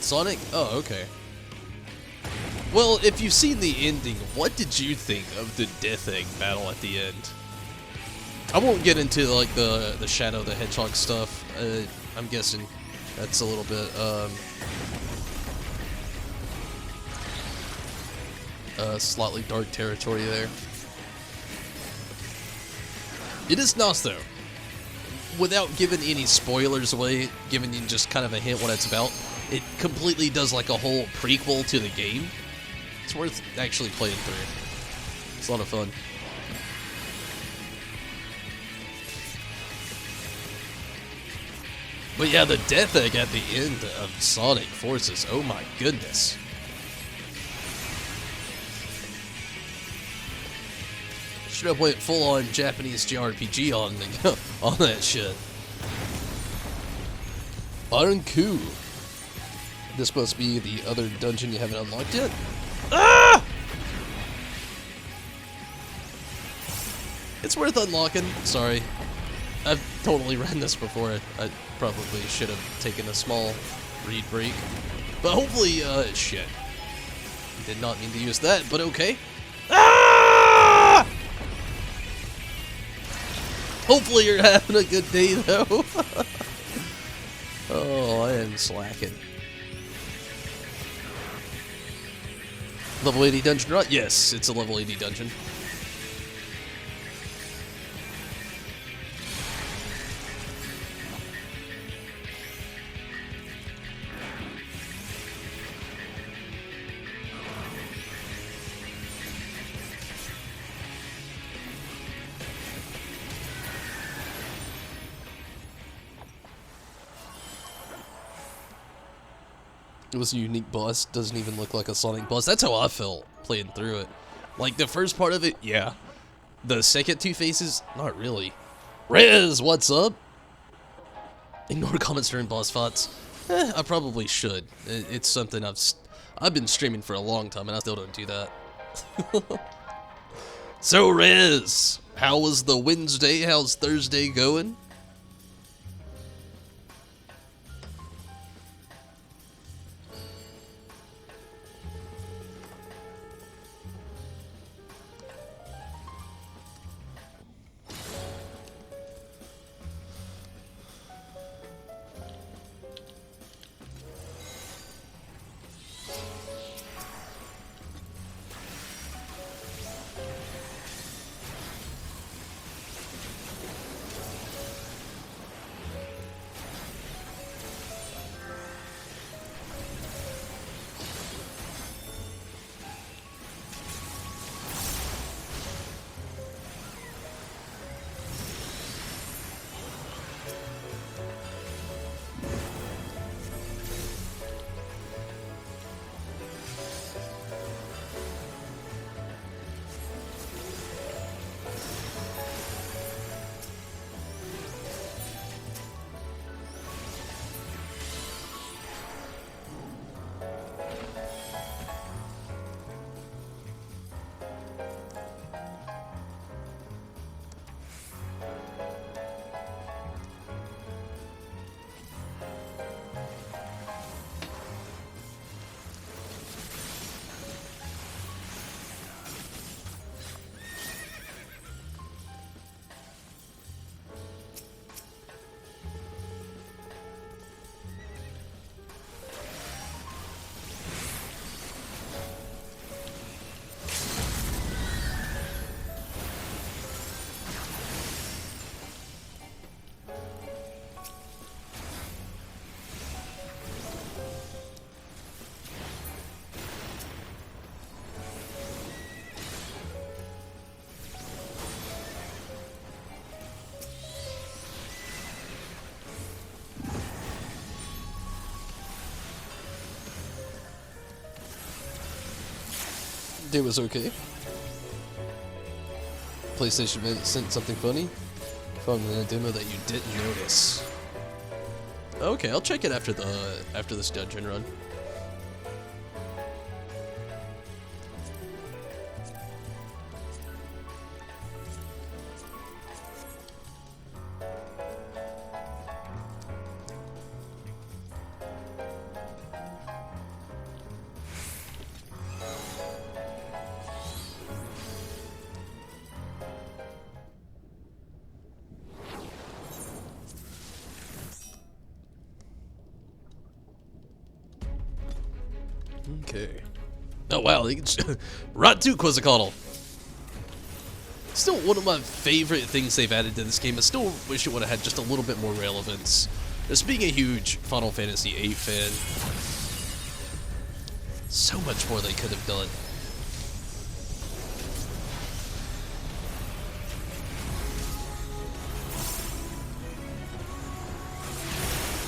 A: Sonic? Oh, okay. Well, if you've seen the ending, what did you think of the Death Egg battle at the end? I won't get into like the Shadow the Hedgehog stuff. I'm guessing that's a little bit slightly dark territory there. It is nice though. Without giving any spoilers away, giving you just kind of a hint what it's about, it completely does like a whole prequel to the game. It's worth actually playing through. It's a lot of fun. But yeah, the Death Egg at the end of Sonic Forces, oh my goodness. Should have went full on Japanese JRPG on that shit. Aranku. This must be the other dungeon you haven't unlocked yet. Ah! It's worth unlocking. Sorry. I've totally ran this before. I probably should have taken a small read break. But hopefully, shit. Did not mean to use that, but okay. Ah! Hopefully you're having a good day, though. Oh, I am slacking. Level 80 dungeon run? Yes, it's a level 80 dungeon. was a unique boss. Doesn't even look like a Sonic boss. That's how I felt playing through it. Like, the first part of it, yeah. The second two phases, not really. Riz, what's up? Ignore comments during boss fights. I probably should. It's something I've been streaming for a long time, and I still don't do that. So, Riz, how was the Wednesday? How's Thursday going? It was okay. PlayStation sent something funny. Found in a demo that you didn't notice. Okay, I'll check it after this dungeon run. Okay. Oh wow, right to Quetzalcoatl. Still one of my favorite things they've added to this game. I still wish it would have had just a little bit more relevance. Just being a huge Final Fantasy VIII fan, so much more they could have done.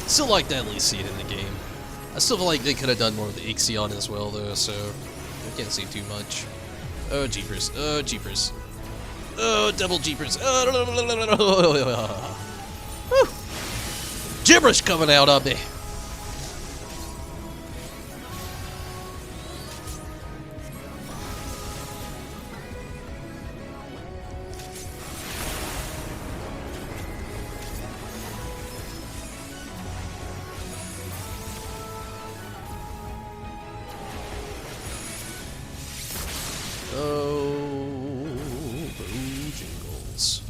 A: Still like to at least see it in the game. I still feel like they could have done more with the XIV as well, though, so I can't say too much. Oh, jeepers. Oh, jeepers. Oh, double jeepers. Oh, gibberish coming out of me. Oh, jingles.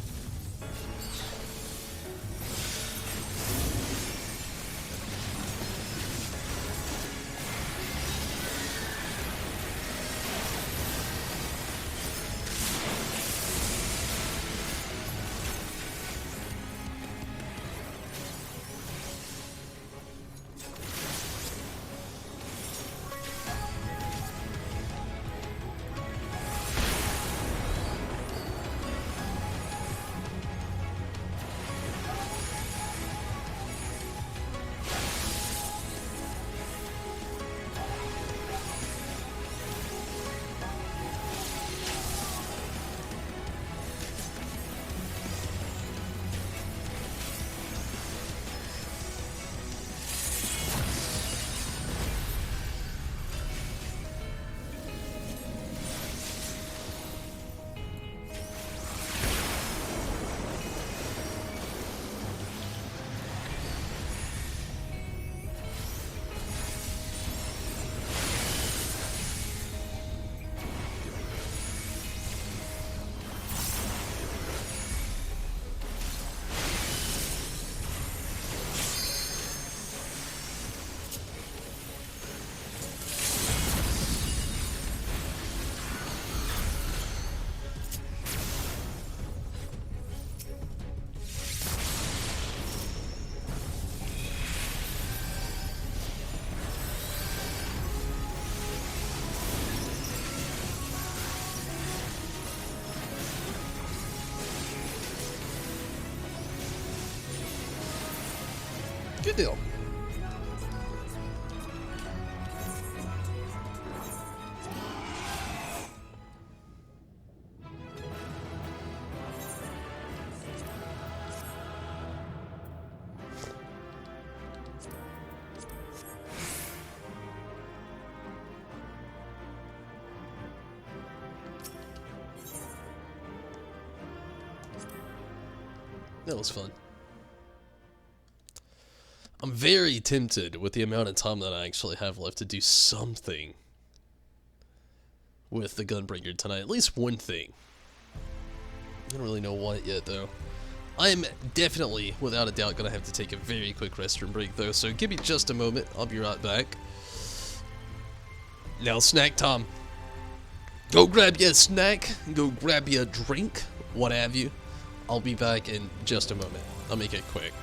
A: Good deal. That was fun. I'm very tempted with the amount of time that I actually have left to do something with the Gunbringer tonight. At least one thing. I don't really know what yet, though. I am definitely, without a doubt, going to have to take a very quick restroom break, though. So give me just a moment. I'll be right back. Now, snack time. Go grab your snack. Go grab your drink. What have you. I'll be back in just a moment. I'll make it quick.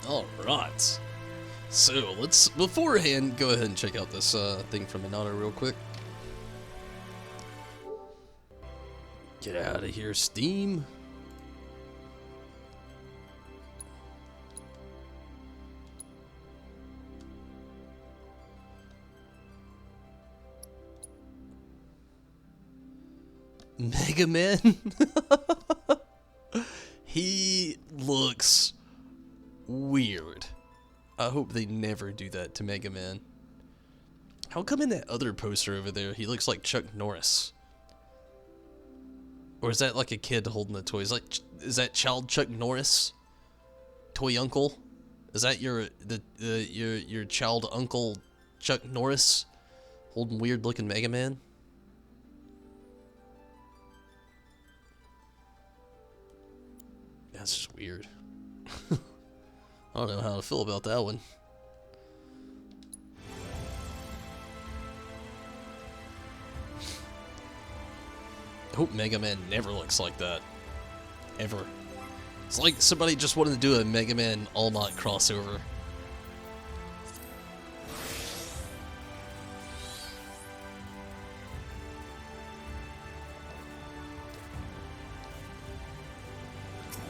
A: Alright, so let's beforehand go ahead and check out this thing from Inanna real quick. Get out of here, Steam. Mega Man? He looks weird. I hope they never do that to Mega Man. How come in that other poster over there he looks like Chuck Norris? Or is that like a kid holding the toys? Like, is that child Chuck Norris? Toy uncle? Is that your child uncle Chuck Norris holding weird looking Mega Man? That's just weird. I don't know how to feel about that one. I hope Mega Man never looks like that. Ever. It's like somebody just wanted to do a Mega Man All Might crossover.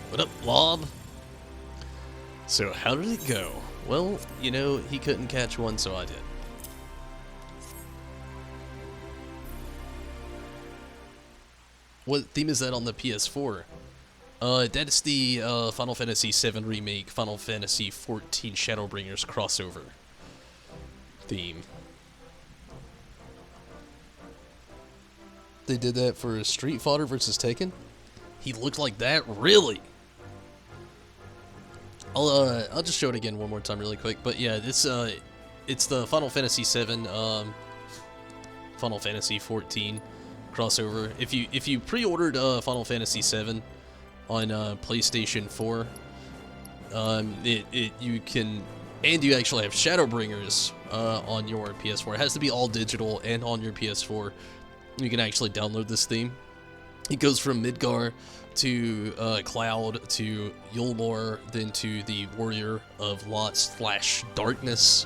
A: What up, Blob? So, how did it go? Well, you know, he couldn't catch one, so I did. What theme is that on the PS4? That's the Final Fantasy VII Remake, Final Fantasy XIV Shadowbringers crossover theme. They did that for Street Fighter vs. Tekken? He looked like that? Really? I'll just show it again one more time really quick. But yeah, this it's the Final Fantasy VII, Final Fantasy XIV crossover. If you pre-ordered Final Fantasy VII, on PlayStation 4. You can, and you actually have Shadowbringers on your PS4. It has to be all digital and on your PS4. You can actually download this theme. It goes from Midgar to Cloud to Yulmore, then to the Warrior of Lost / Darkness.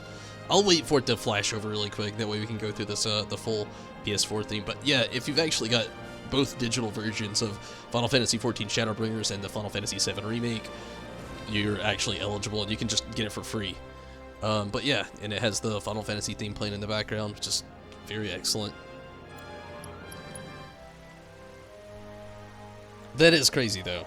A: I'll wait for it to flash over really quick, that way we can go through this the full PS4 theme. But yeah, if you've actually got both digital versions of Final Fantasy XIV Shadowbringers and the Final Fantasy VII Remake, you're actually eligible, and you can just get it for free. But yeah, and it has the Final Fantasy theme playing in the background, which is very excellent. That is crazy, though.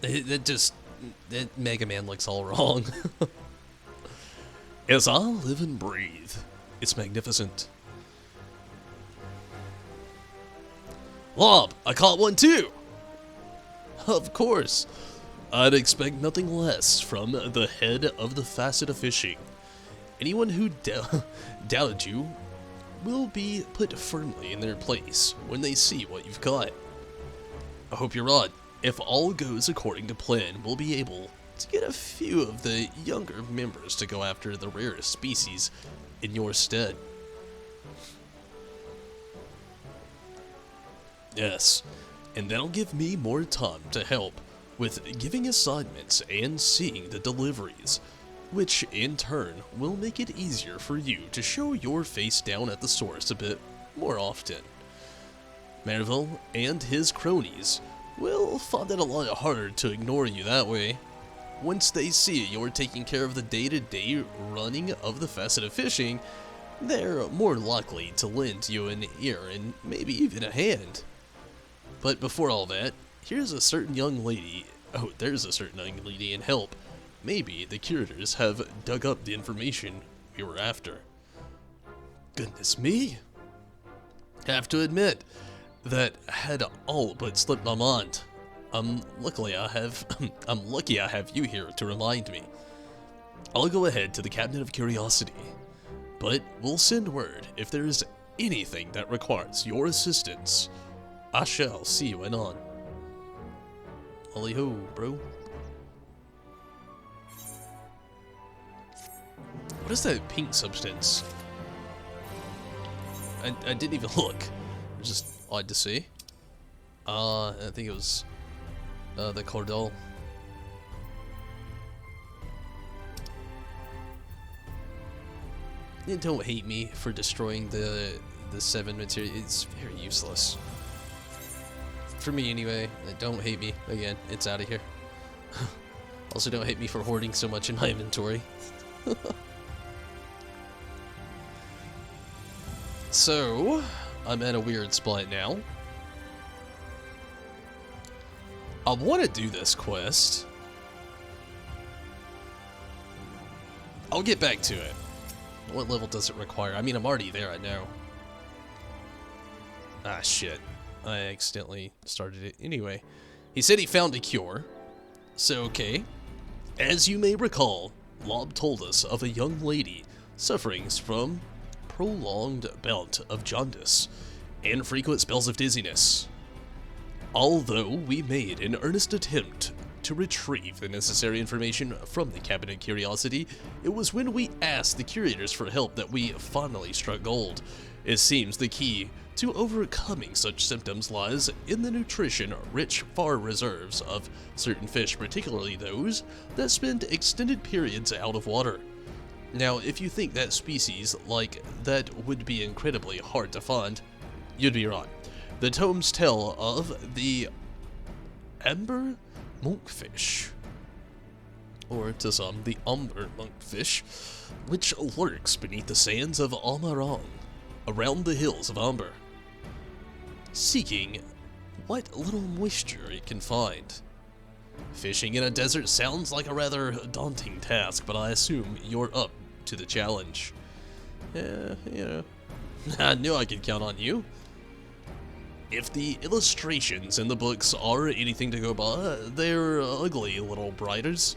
A: That Mega Man looks all wrong. As I live and breathe, it's magnificent. Lob, I caught one too! Of course. I'd expect nothing less from the head of the facet of fishing. Anyone who doubted you will be put firmly in their place when they see what you've got. I hope you're right. If all goes according to plan, we'll be able to get a few of the younger members to go after the rarest species in your stead. Yes, and that'll give me more time to help with giving assignments and seeing the deliveries, which in turn will make it easier for you to show your face down at the source a bit more often. Merville and his cronies will find it a lot harder to ignore you that way. Once they see you're taking care of the day-to-day running of the facet of fishing, they're more likely to lend you an ear and maybe even a hand. But before all that, here's a certain young lady. Oh, there's a certain young lady in help. Maybe the curators have dug up the information we were after. Goodness me! Have to admit, that had all but slipped my mind. I'm lucky I have you here to remind me. I'll go ahead to the Cabinet of Curiosity, but we'll send word if there is anything that requires your assistance. I shall see you anon. Ollie ho, bro. What is that pink substance? I didn't even look. It's just odd to see. I think it was the Cordal. And don't hate me for destroying the 7 material. It's very useless. For me anyway. Don't hate me. Again, it's out of here. Also don't hate me for hoarding so much in my inventory. So, I'm at a weird spot now. I want to do this quest. I'll get back to it. What level does it require? I mean, I'm already there, I know. Ah, shit. I accidentally started it. Anyway, he said he found a cure. So, okay. As you may recall, Lob told us of a young lady suffering from prolonged bout of jaundice and frequent spells of dizziness. Although we made an earnest attempt to retrieve the necessary information from the Cabinet of Curiosity, it was when we asked the curators for help that we finally struck gold. It seems the key to overcoming such symptoms lies in the nutrition-rich far reserves of certain fish, particularly those that spend extended periods out of water. Now, if you think that species like that would be incredibly hard to find, you'd be right. The tomes tell of the amber monkfish, or to some, the umber monkfish, which lurks beneath the sands of Amarong, around the hills of Amber, seeking what little moisture it can find. Fishing in a desert sounds like a rather daunting task, but I assume you're up to the challenge. Yeah, you know, I knew I could count on you. If the illustrations in the books are anything to go by, they're ugly little blighters.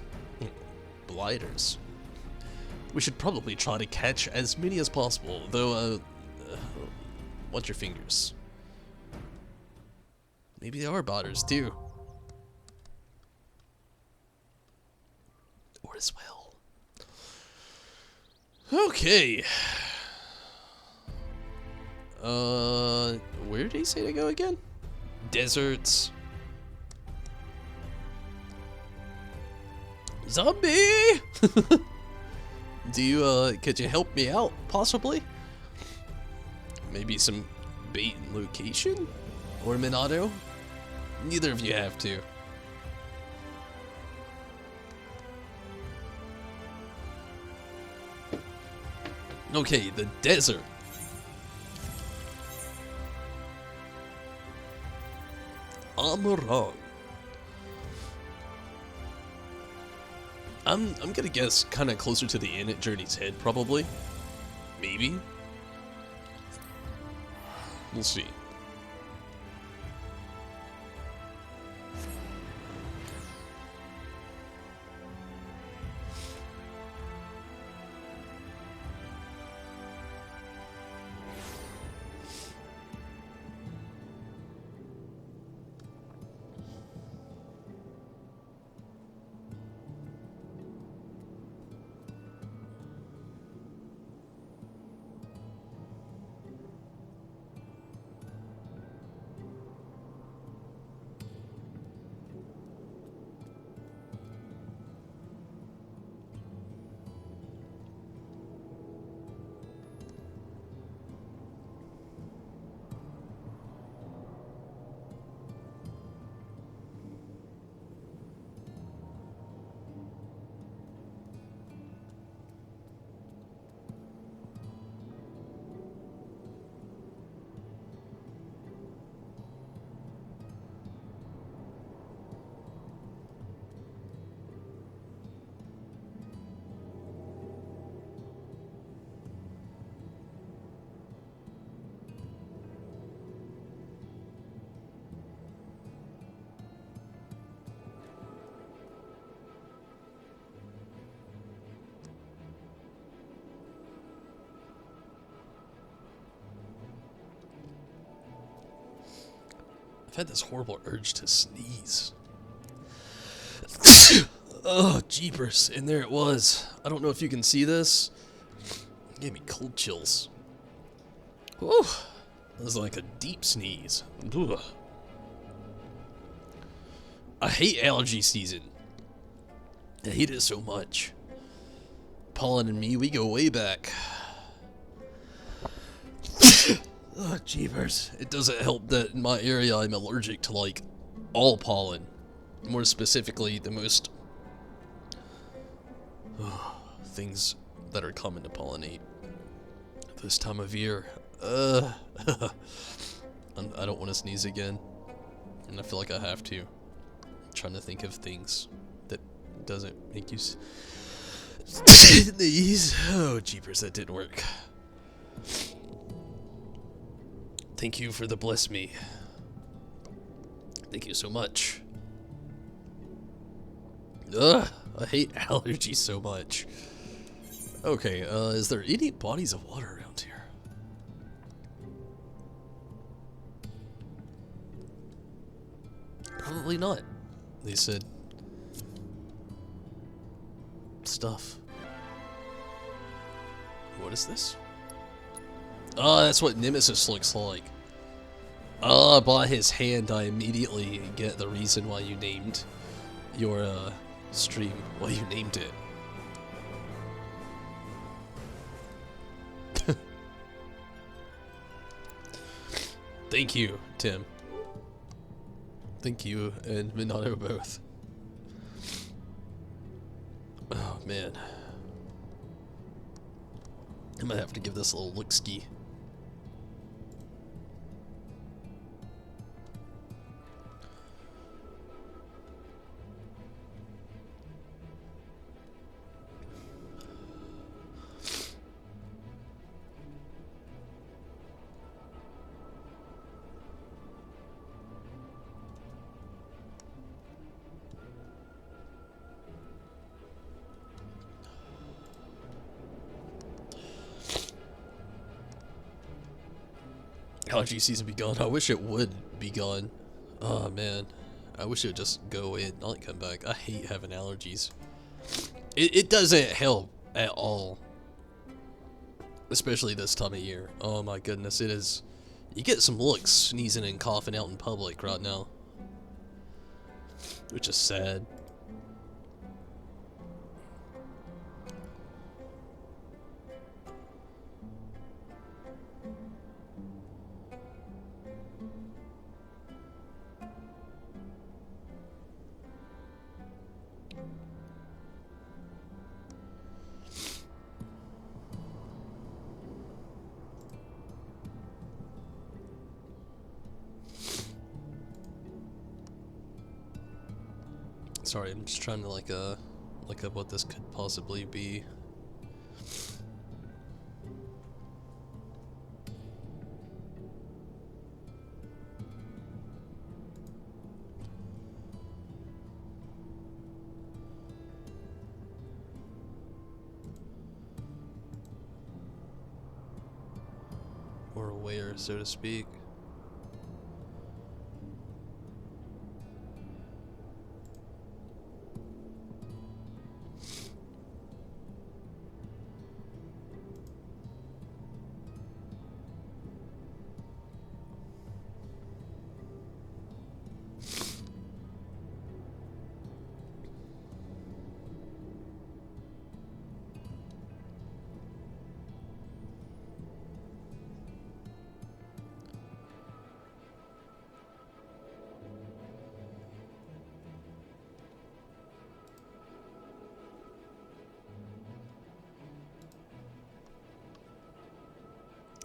A: Blighters. We should probably try to catch as many as possible, though, watch your fingers. Maybe they are botters, too. Or as well. Okay. Where did he say to go again? Deserts. Zombie! Could you help me out, possibly? Maybe some bait and location? Or Minato? Neither of you have to. Okay, the desert. Amarang. I'm gonna guess kind of closer to the inn at Journey's Head, probably. Maybe. We'll see. I've had this horrible urge to sneeze. Oh, jeepers. And there it was. I don't know if you can see this. It gave me cold chills. Whew. That was like a deep sneeze. Ugh. I hate allergy season. I hate it so much. Pollen and me, we go way back. Oh, jeepers. It doesn't help that in my area I'm allergic to, like, all pollen. More specifically, the most things that are common to pollinate this time of year. I don't want to sneeze again. And I feel like I have to. I'm trying to think of things that doesn't make you sneeze. Oh, jeepers, that didn't work. Thank you for the bless me. Thank you so much. Ugh, I hate allergies so much. Okay, is there any bodies of water around here? Probably not. They said stuff. What is this? Oh, that's what Nemesis looks like. Oh, by his hand, I immediately get the reason why you named your stream, why you named it. Thank you, Tim. Thank you and Minato both. Oh, man. I might have to give this a little look-ski. Allergy season be gone. I wish it would be gone. Oh man, I wish it would just go away and not come back. I hate having allergies. It doesn't help at all, especially this time of year. Oh my goodness, it is. You get some looks sneezing and coughing out in public right now, which is sad. Sorry, I'm just trying to look up what this could possibly be. Or where, so to speak.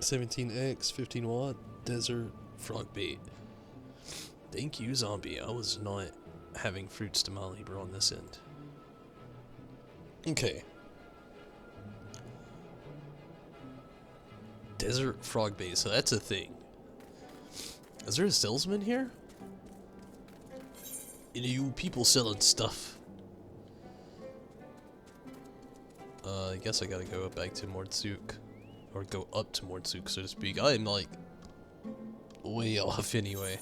A: $17X, 15 watt, desert frog bait. Thank you, zombie. I was not having fruits to my labor on this end. Okay. Desert frog bait, so that's a thing. Is there a salesman here? You people selling stuff. I guess I gotta go back to Mordsuk. Or go up to Mordsuk, so to speak. I am, like, way off anyway.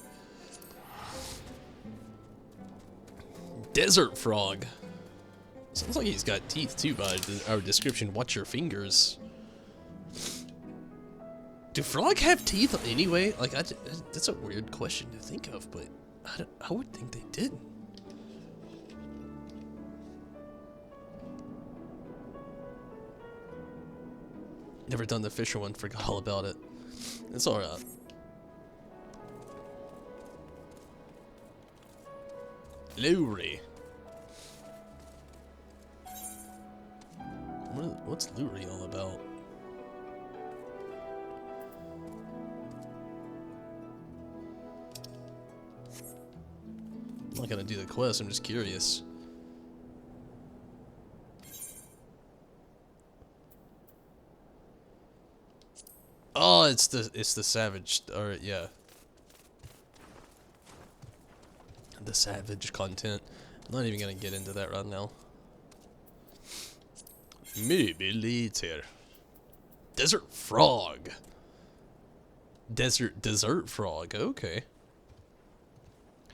A: Desert frog. Sounds like he's got teeth, too, by our description. Watch your fingers. Do frog have teeth anyway? Like, that's a weird question to think of, but I would think they did. Never done the Fisher one, forgot all about it. It's alright. Lurie. What's Lurie all about? I'm not gonna do the quest, I'm just curious. Oh, it's the savage, or yeah. The savage content. I'm not even gonna get into that right now. Maybe later. Desert frog. Dessert frog, okay.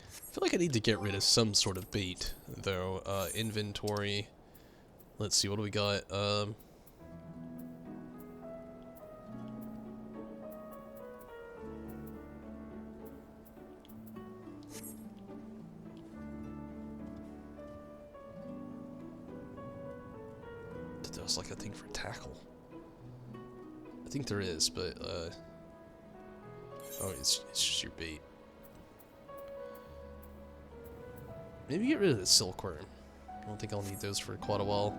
A: I feel like I need to get rid of some sort of bait, though. Inventory. Let's see, what do we got? There's like a thing for tackle. I think there is, but oh, it's just your bait. Maybe get rid of the silkworm. I don't think I'll need those for quite a while.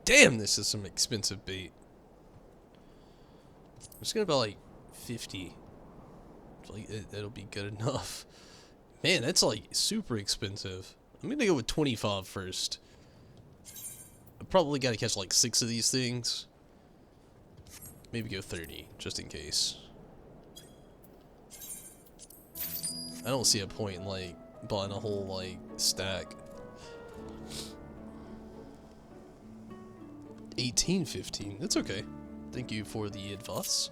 A: Damn, this is some expensive bait. I'm just gonna buy like 50. Like it'll be good enough. Man, that's like super expensive. I'm gonna go with 25 first. probably got to catch like 6 of these things. Maybe go 30, just in case. I don't see a point in, like, buying a whole, like, stack. 18.15, that's okay. Thank you for the advice.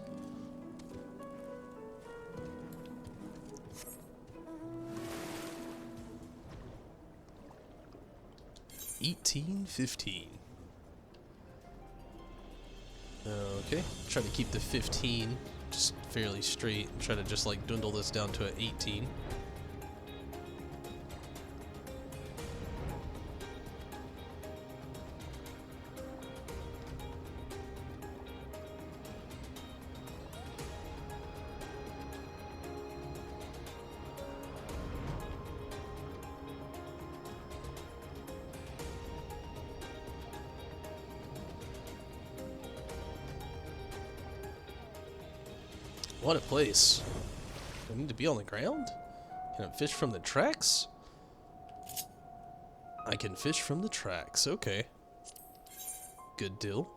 A: $18.15. Okay, try to keep the 15 just fairly straight. Try to just like dwindle this down to an 18. What a place. Do I need to be on the ground? Can I fish from the tracks? I can fish from the tracks, okay. Good deal.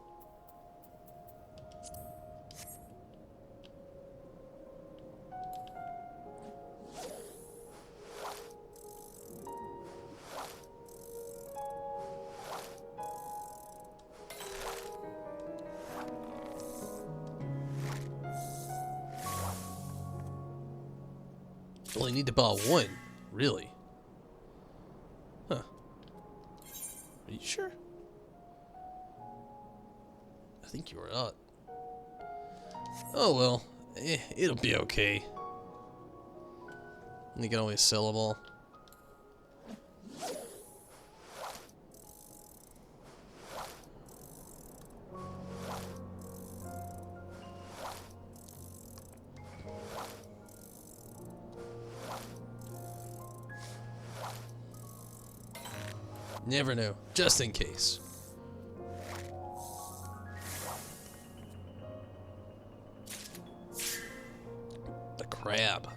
A: Only need to buy 1, really? Huh. Are you sure? I think you were out. Oh well, it'll be okay. You can always sell them all. Never know, just in case. The crab.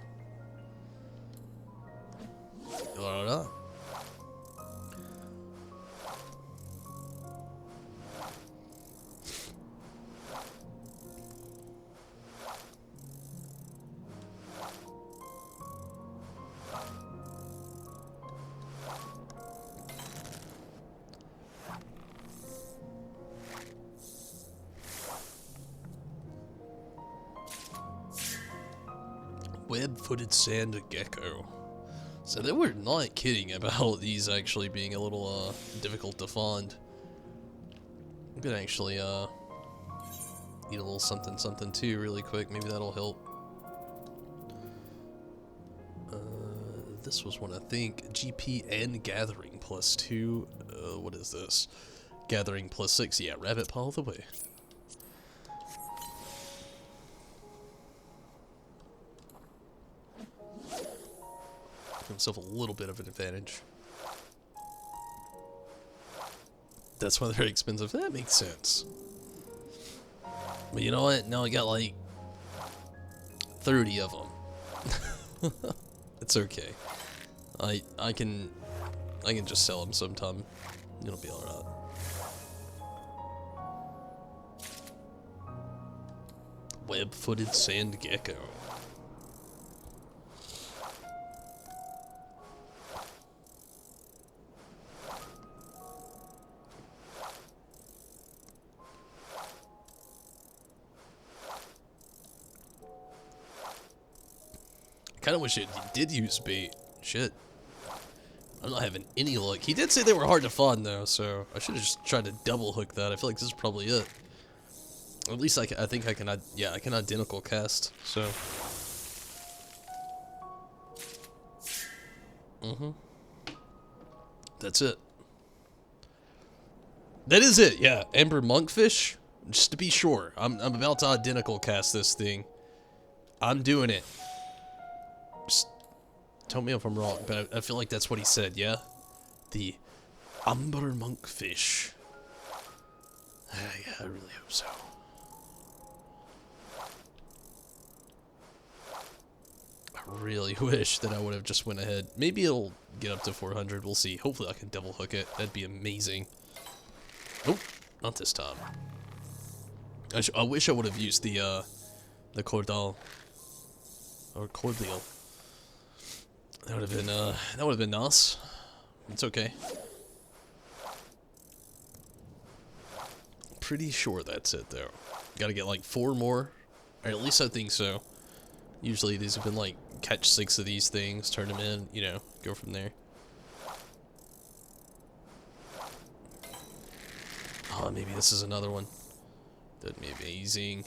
A: Web-footed sand gecko. So they were not kidding about these actually being a little difficult to find. I'm gonna actually eat a little something something too really quick. Maybe that'll help. This was one, I think. GP and gathering +2. What is this? Gathering +6. Yeah, rabbit paw all the way. Himself a little bit of an advantage. That's why they're expensive. That makes sense. But you know what? Now I got like 30 of them. It's okay. I can just sell them sometime. It'll be all right. Web-footed sand gecko. I kind of wish it did use bait. Shit. I'm not having any luck. He did say they were hard to find though, so I should have just tried to double hook that. I feel like this is probably it. At least I think I can, yeah, I can identical cast, so. That's it. That is it, yeah. Amber monkfish? Just to be sure. I'm about to identical cast this thing. I'm doing it. Just tell me if I'm wrong, but I feel like that's what he said, yeah? The amber monkfish. Yeah, I really hope so. I really wish that I would have just went ahead. Maybe it'll get up to 400, we'll see. Hopefully I can double hook it. That'd be amazing. Nope, not this time. I wish I would have used the Cordal. Or Cordial. That would have been nice. It's okay. Pretty sure that's it though. Gotta get like 4 more. Or at least I think so. Usually these have been like catch 6 of these things, turn them in, you know, go from there. Oh, maybe this is another one. That'd be amazing.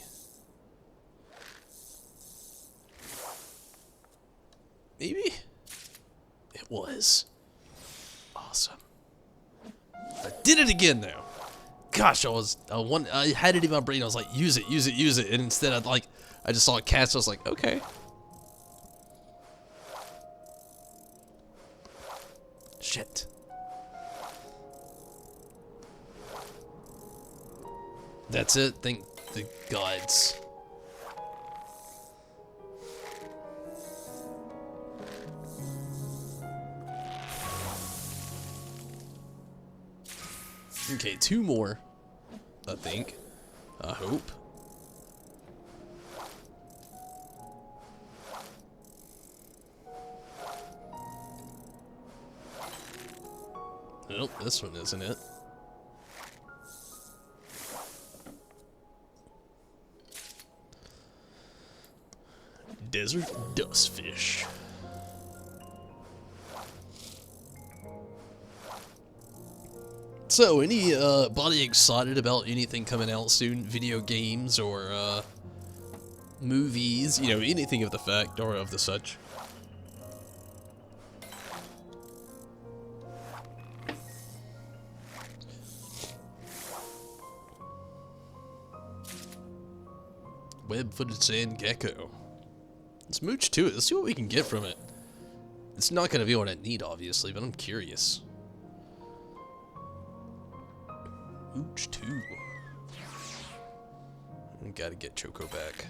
A: Maybe? It was. Awesome. I did it again now. Gosh, I had it in my brain. I was like, use it, use it, use it. And instead I just saw it cast. I was like, okay. Shit. That's it. Thank the gods. Okay, 2 more. I think. I hope. Nope, this one isn't it. Desert dustfish. So, anybody excited about anything coming out soon? Video games or movies? You know, anything of the fact or of the such. Web-footed sand gecko. Let's mooch to it. Let's see what we can get from it. It's not going to be what I need, obviously, but I'm curious. Mooch 2. Gotta get Choco back.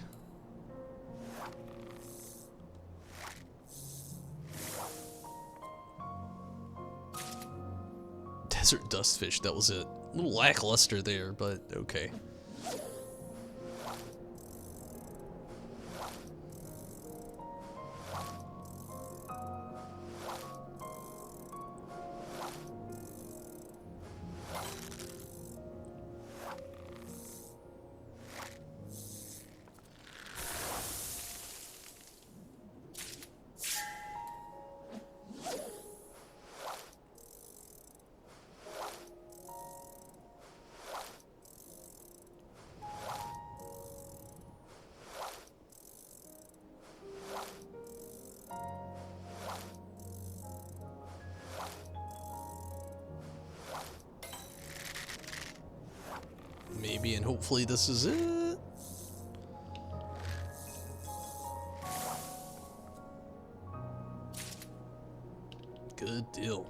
A: Desert dustfish, that was it. A little lackluster there, but okay. Maybe, and hopefully this is it. Good deal.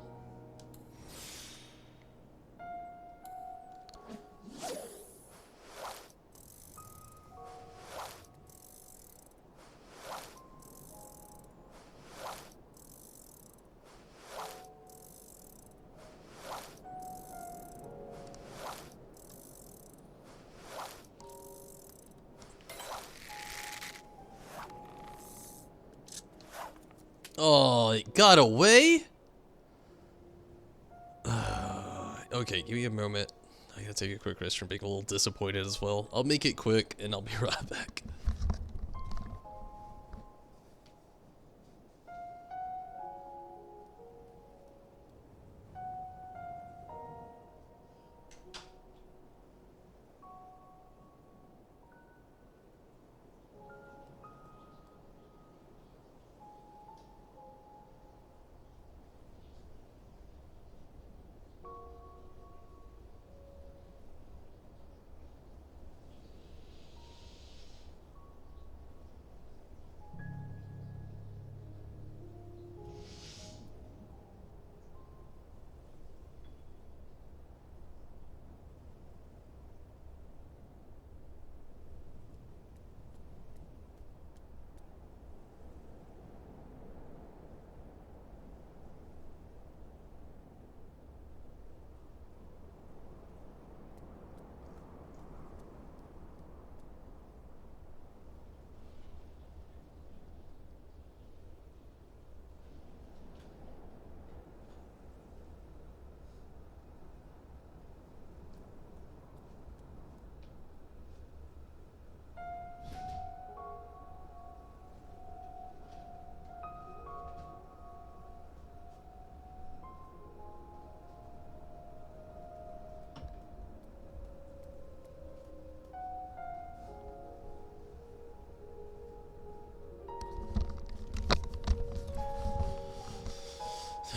A: Oh, it got away? Okay, give me a moment. I gotta take a quick rest from being a little disappointed as well. I'll make it quick and I'll be right back.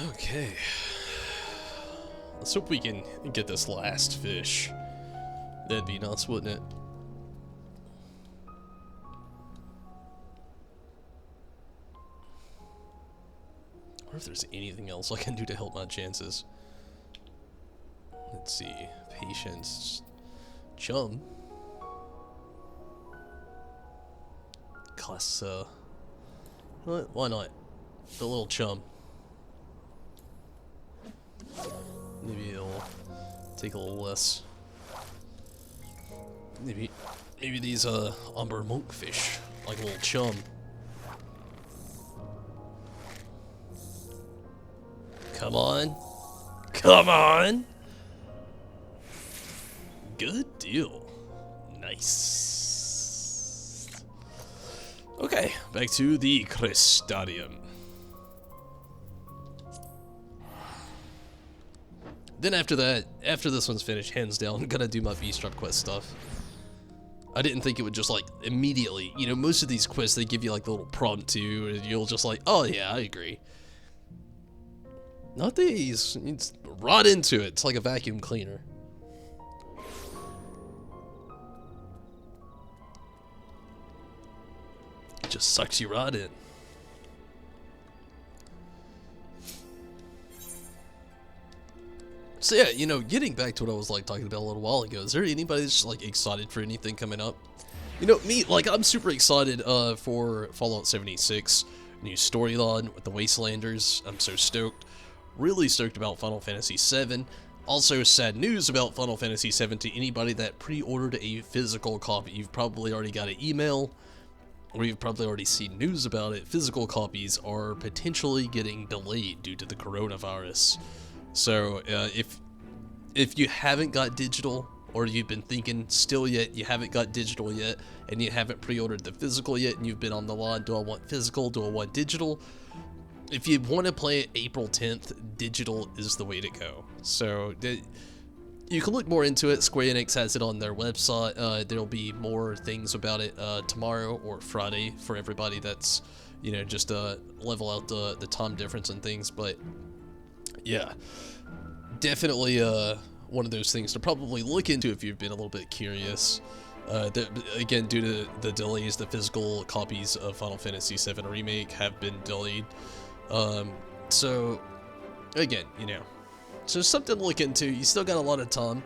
A: Okay. Let's hope we can get this last fish. That'd be nuts, wouldn't it? I wonder if there's anything else I can do to help my chances. Let's see. Patience. Chum. Class, why not? The little chum. Maybe it'll take a little less. Maybe these, umber monkfish, like a little chum. Come on. Come on! Good deal. Nice. Okay, back to the Crystalline. Then after that, after this one's finished, hands down, I'm gonna do my V-Strap quest stuff. I didn't think it would just, like, immediately, you know, most of these quests, they give you, like, a little prompt to, and you'll just like, oh yeah, I agree. Not these. It's right into it. It's like a vacuum cleaner. It just sucks you right in. So yeah, you know, getting back to what I was like talking about a little while ago, is there anybody that's like excited for anything coming up? You know, me, like, I'm super excited for Fallout 76, new storyline with the Wastelanders. I'm so stoked. Really stoked about Final Fantasy VII. Also, sad news about Final Fantasy VII to anybody that pre-ordered a physical copy. You've probably already got an email, or you've probably already seen news about it. Physical copies are potentially getting delayed due to the coronavirus. So, if you haven't got digital, or you've been thinking still yet you haven't got digital yet, and you haven't pre-ordered the physical yet, and you've been on the line, do I want physical, do I want digital? If you want to play it April 10th, digital is the way to go. So, you can look more into it. Square Enix has it on their website. There'll be more things about it tomorrow or Friday for everybody that's, you know, just level out the time difference and things. But, yeah, definitely one of those things to probably look into if you've been a little bit curious. Again, due to the delays, the physical copies of Final Fantasy VII Remake have been delayed. So, again, you know, so something to look into. You still got a lot of time.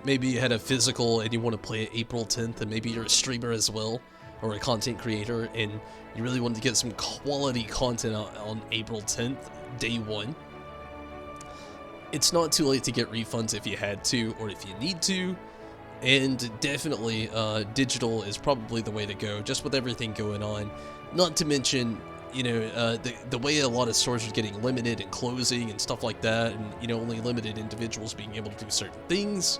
A: Maybe you had a physical and you want to play it April 10th, and maybe you're a streamer as well, or a content creator, and you really wanted to get some quality content out on April 10th, day one. It's not too late to get refunds if you had to, or if you need to, and definitely digital is probably the way to go, just with everything going on. Not to mention, you know, the way a lot of stores are getting limited and closing and stuff like that, and, you know, only limited individuals being able to do certain things.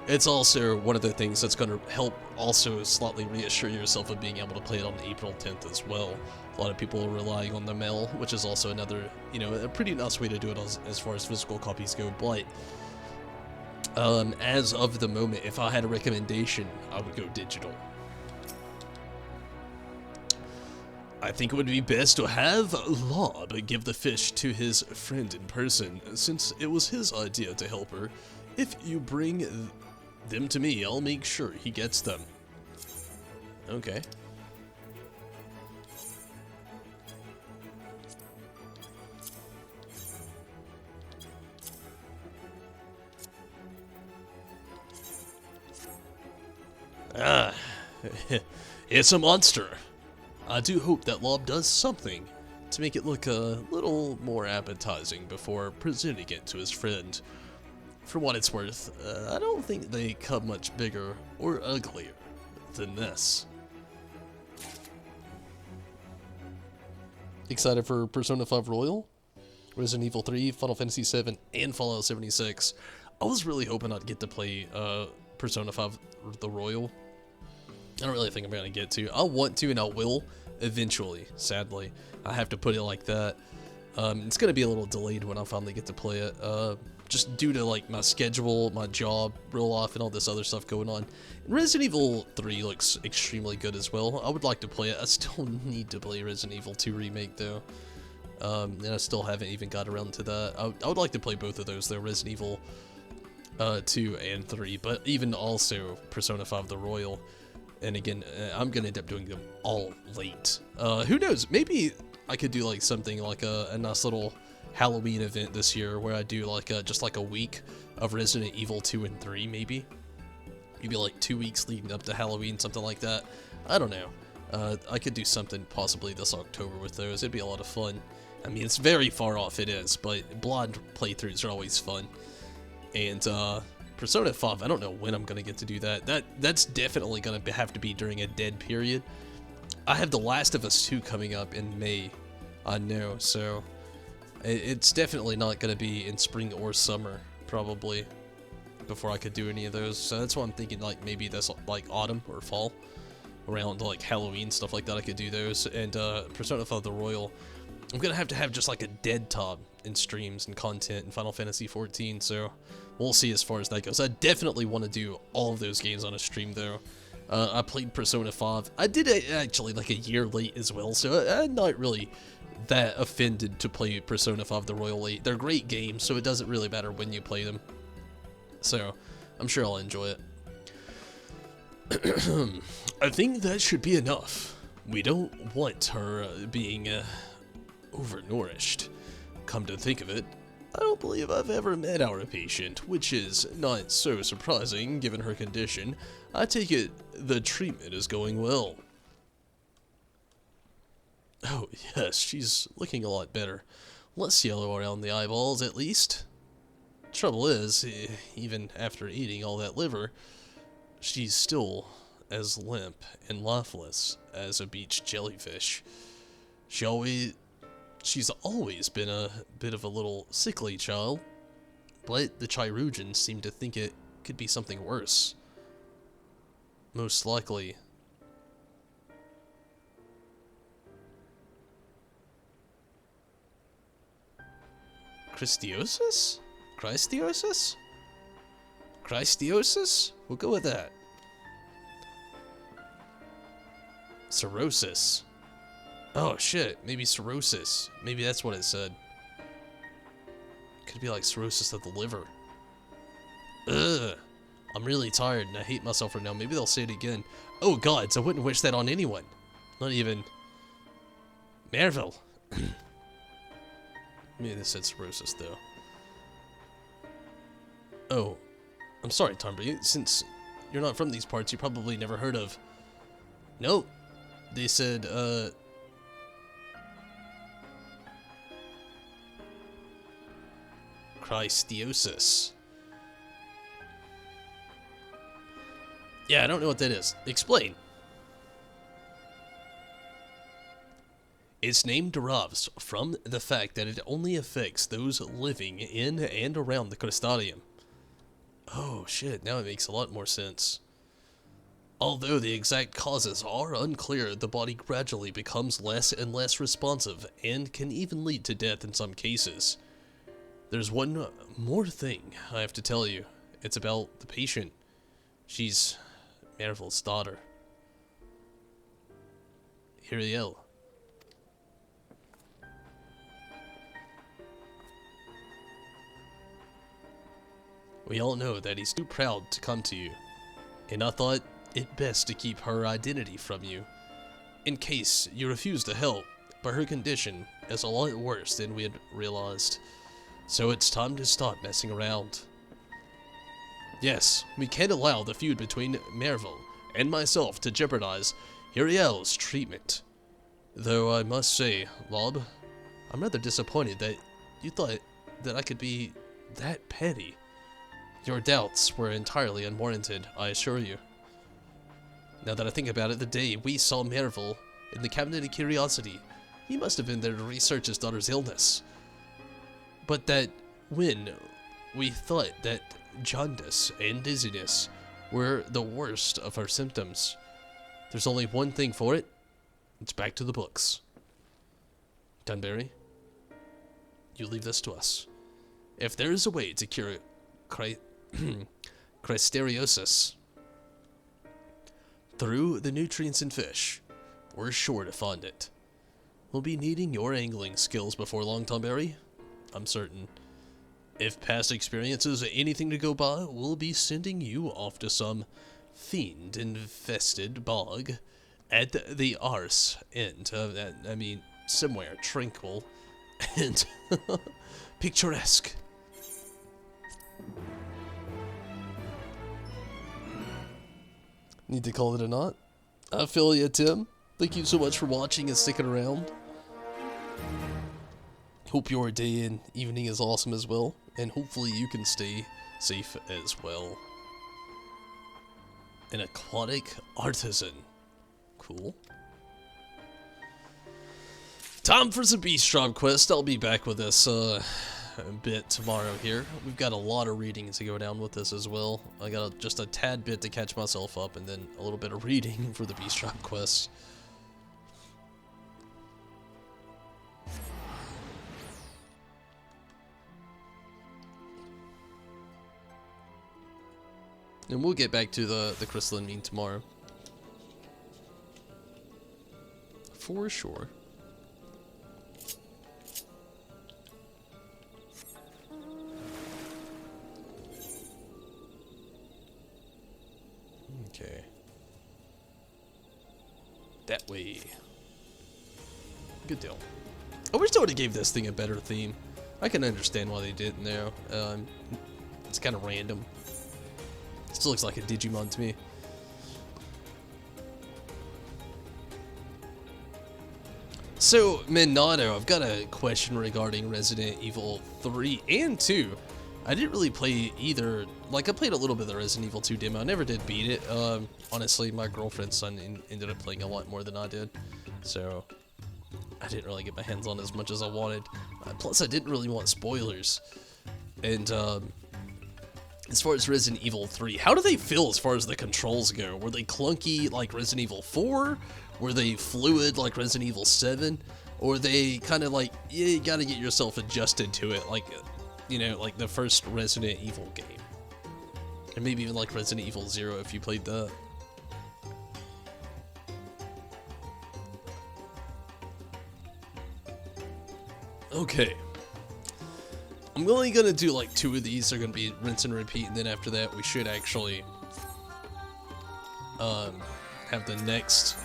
A: It's also one of the things that's going to help also slightly reassure yourself of being able to play it on April 10th as well. A lot of people are relying on the mail, which is also another, you know, a pretty nice way to do it as far as physical copies go. But as of the moment, if I had a recommendation, I would go digital. I think it would be best to have Lob give the fish to his friend in person, since it was his idea to help her. If you bring them to me, I'll make sure he gets them. Okay. Ah, it's a monster. I do hope that Lob does something to make it look a little more appetizing before presenting it to his friend. For what it's worth, I don't think they come much bigger or uglier than this. Excited for Persona 5 Royal, Resident Evil 3, Final Fantasy 7, and Fallout 76. I was really hoping I'd get to play Persona 5 The Royal. I don't really think I'm going to get to. I want to, and I will eventually, sadly. I have to put it like that. It's going to be a little delayed when I finally get to play it. Just due to, like, my schedule, my job, real life, and all this other stuff going on. And Resident Evil 3 looks extremely good as well. I would like to play it. I still need to play Resident Evil 2 Remake, though. And I still haven't even got around to that. I would like to play both of those, though, Resident Evil 2 and 3, but even also Persona 5 The Royal. And again, I'm gonna end up doing them all late. Who knows? Maybe I could do like something like a nice little Halloween event this year where I do like just like a week of Resident Evil 2 and 3, maybe like 2 weeks leading up to Halloween, something like that. I don't know. I could do something possibly this October with those. It'd be a lot of fun. I mean, it's very far off, it is, but blind playthroughs are always fun. And Persona 5, I don't know when I'm gonna get to do that. That's definitely gonna have to be during a dead period. I have The Last of Us 2 coming up in May, I know, so it's definitely not gonna be in spring or summer, probably, before I could do any of those. So that's why I'm thinking like maybe that's like autumn or fall, around like Halloween, stuff like that. I could do those. And Persona 5 The Royal, I'm gonna have to have just like a dead top in streams and content in Final Fantasy 14, so we'll see as far as that goes. I definitely want to do all of those games on a stream, though. I played Persona 5. I did it actually like a year late as well, so I'm not really that offended to play Persona 5 The Royal late. They're great games, so it doesn't really matter when you play them. So I'm sure I'll enjoy it. I think that should be enough. We don't want her being overnourished. Come to think of it, I don't believe I've ever met our patient, which is not so surprising given her condition. I take it the treatment is going well. Oh yes, she's looking a lot better. Less yellow around the eyeballs, at least. Trouble is, even after eating all that liver, she's still as limp and lifeless as a beach jellyfish. She's always been a bit of a little sickly child, but the Chirurgeons seem to think it could be something worse. Most likely. Christiosis? Christiosis? Christiosis? We'll go with that. Cirrhosis. Oh shit, maybe cirrhosis. Maybe that's what it said. Could be like cirrhosis of the liver. Ugh. I'm really tired and I hate myself right now. Maybe they'll say it again. Oh gods, I wouldn't wish that on anyone. Not even Merville. Maybe they said cirrhosis though. Oh, I'm sorry, Tombury. Since you're not from these parts, you probably never heard of. Nope. They said, Christiosis. Yeah, I don't know what that is. Explain. Its name derives from the fact that it only affects those living in and around the Crystalline. Oh shit, now it makes a lot more sense. Although the exact causes are unclear, the body gradually becomes less and less responsive and can even lead to death in some cases. There's one more thing I have to tell you. It's about the patient. She's Merville's daughter. Hiriel. We all know that he's too proud to come to you, and I thought it best to keep her identity from you, in case you refuse to help, but her condition is a lot worse than we had realized. So it's time to stop messing around. Yes, we can't allow the feud between Merville and myself to jeopardize Hiriel's treatment. Though I must say, Lob, I'm rather disappointed that you thought that I could be that petty. Your doubts were entirely unwarranted, I assure you. Now that I think about it, the day we saw Merville in the Cabinet of Curiosity, he must have been there to research his daughter's illness. But that when we thought that jaundice and dizziness were the worst of her symptoms, there's only one thing for it. It's back to the books. Dunbury, you leave this to us. If there is a way to cure Crystaliosis through the nutrients in fish, we're sure to find it. we'll be needing your angling skills before long, Tom Berry. I'm certain. If past experiences are anything to go by, we'll be sending you off to some fiend-infested bog at the arse end. I mean, somewhere tranquil and picturesque. Need to call it a knot? I feel ya, Tim. Thank you so much for watching and sticking around. Hope your day and evening is awesome as well, and hopefully you can stay safe as well. An aquatic artisan. Cool. Time for some Beast Tribe quest. I'll be back with this a bit tomorrow here. We've got a lot of reading to go down with this as well. I got just a tad bit to catch myself up, and then a little bit of reading for the Beast Tribe quest. And we'll get back to the Crystalline meme tomorrow. For sure. Okay. That way. Good deal. I wish they would have gave this thing a better theme. I can understand why they didn't now. It's kind of random. Still looks like a Digimon to me. So, Minato, I've got a question regarding Resident Evil 3 and 2. I didn't really play either. Like, I played a little bit of the Resident Evil 2 demo. I never did beat it. Honestly, my girlfriend's son ended up playing a lot more than I did. So, I didn't really get my hands on as much as I wanted. Plus, I didn't really want spoilers. And, as far as Resident Evil 3, how do they feel as far as the controls go? Were they clunky like Resident Evil 4? Were they fluid like Resident Evil 7? Or were they kind of like, yeah, you gotta get yourself adjusted to it, like, you know, like the first Resident Evil game? And maybe even like Resident Evil 0 if you played that. Okay. I'm only gonna do like 2 of these. They're gonna be rinse and repeat, and then after that we should actually have the next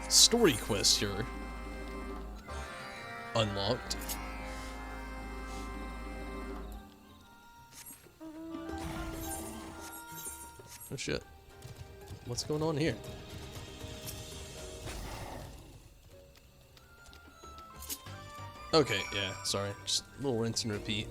A: story quest here unlocked. Oh shit. What's going on here? Okay, yeah, sorry. Just a little rinse and repeat.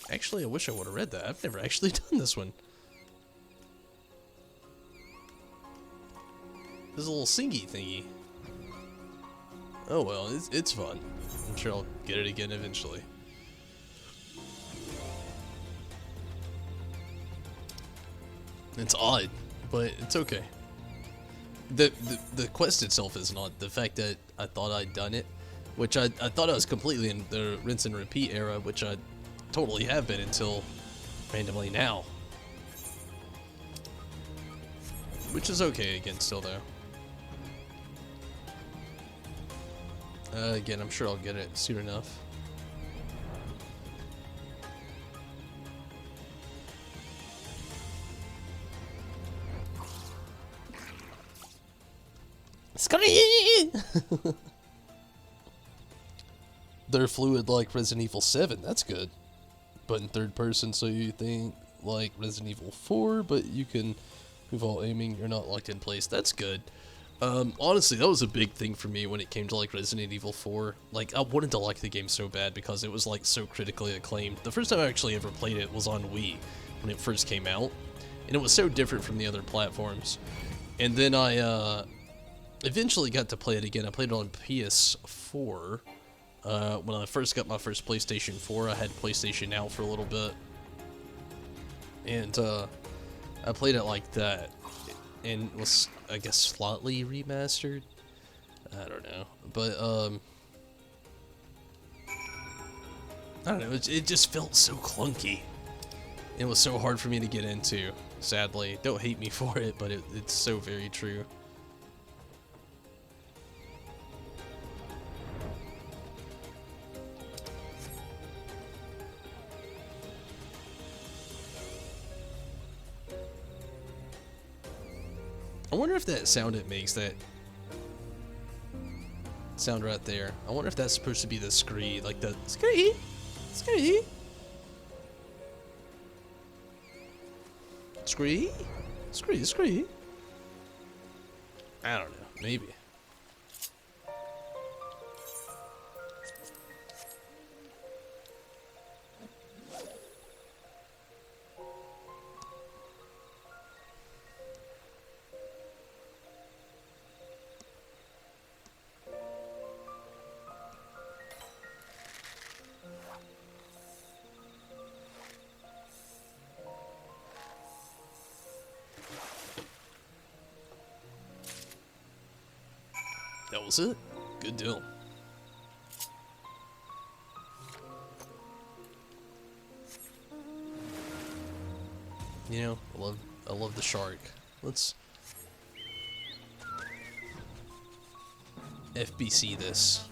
A: Actually, I wish I would have read that. I've never actually done this one. There's a little singy thingy. Oh well, it's fun. I'm sure I'll get it again eventually. It's odd, but it's okay. The quest itself is not. The fact that I thought I'd done it, which I thought I was completely in the rinse and repeat era, which I totally have been until randomly now. Which is okay again still though. Again, I'm sure I'll get it soon enough. They're fluid like Resident Evil 7, that's good. But in third person, so you think like Resident Evil 4, but you can move while aiming, you're not locked in place, that's good. Honestly, that was a big thing for me when it came to like Resident Evil 4. Like, I wanted to like the game so bad because it was like so critically acclaimed. The first time I actually ever played it was on Wii when it first came out, and it was so different from the other platforms. And then I eventually got to play it again. I played it on PS4. When I first got my first PlayStation 4, I had PlayStation Now for a little bit. And I played it like that. And was, I guess, slightly remastered. I don't know. But, I don't know. It just felt so clunky. It was so hard for me to get into, sadly. Don't hate me for it, but it's so very true. I wonder if that sound it makes, that sound right there, I wonder if that's supposed to be the scree, like the scree, scree, scree, scree, scree. I don't know, maybe. That was it. Good deal. You know, I love the shark. Let's FBC this.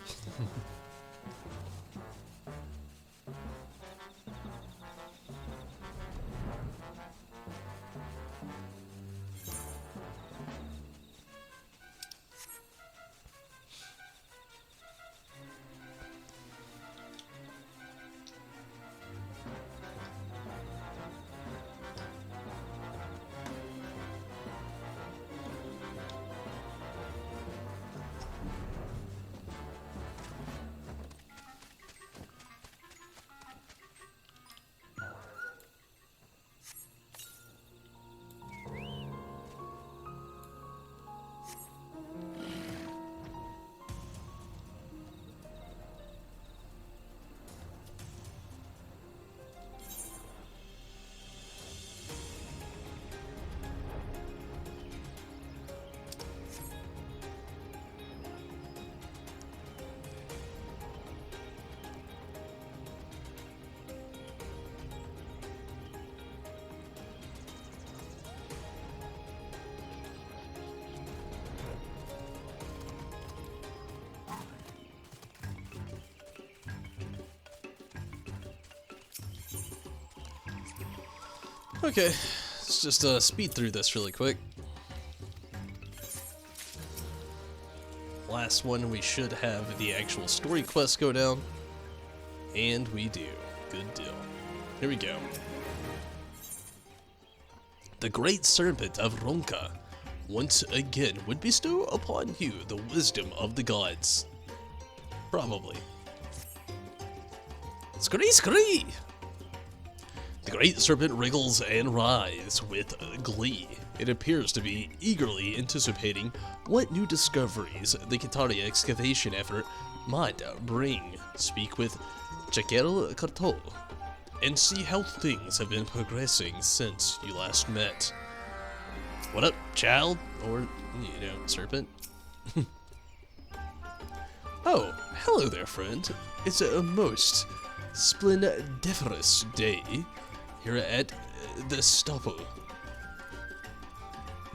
A: Okay, let's just speed through this really quick. Last one, we should have the actual story quest go down. And we do. Good deal. Here we go. The great serpent of Ronka once again would bestow upon you the wisdom of the gods. Probably. Scree scree! The great serpent wriggles and writhes with glee. It appears to be eagerly anticipating what new discoveries the Kitari excavation effort might bring. Speak with Chakel Kartol and see how things have been progressing since you last met. What up, child? Or, you know, serpent? Oh, hello there, friend. It's a most splendiferous day here at the Stopple.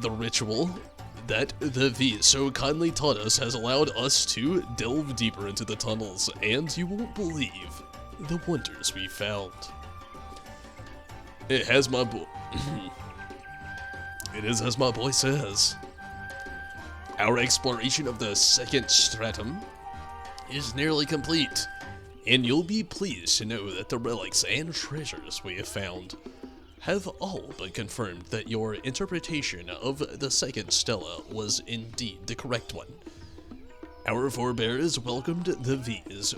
A: The ritual that the V so kindly taught us has allowed us to delve deeper into the tunnels, and you won't believe the wonders we found. It has my boy. It is as my boy says. Our exploration of the second stratum is nearly complete, and you'll be pleased to know that the relics and treasures we have found have all but confirmed that your interpretation of the second stela was indeed the correct one. Our forebears welcomed the V's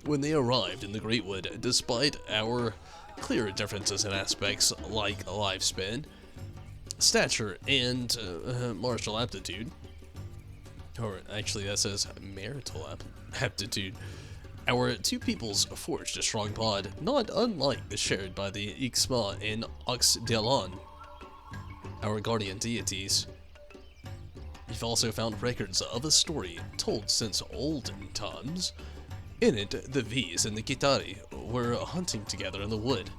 A: when they arrived in the Great Wood, despite our clear differences in aspects like lifespan, stature, and martial aptitude. Or actually that says marital aptitude. Our two peoples forged a strong bond, not unlike the shared by the Ixma and Oxdelan, our guardian deities. We've also found records of a story told since olden times. In it, the V's and the Kitari were hunting together in the wood,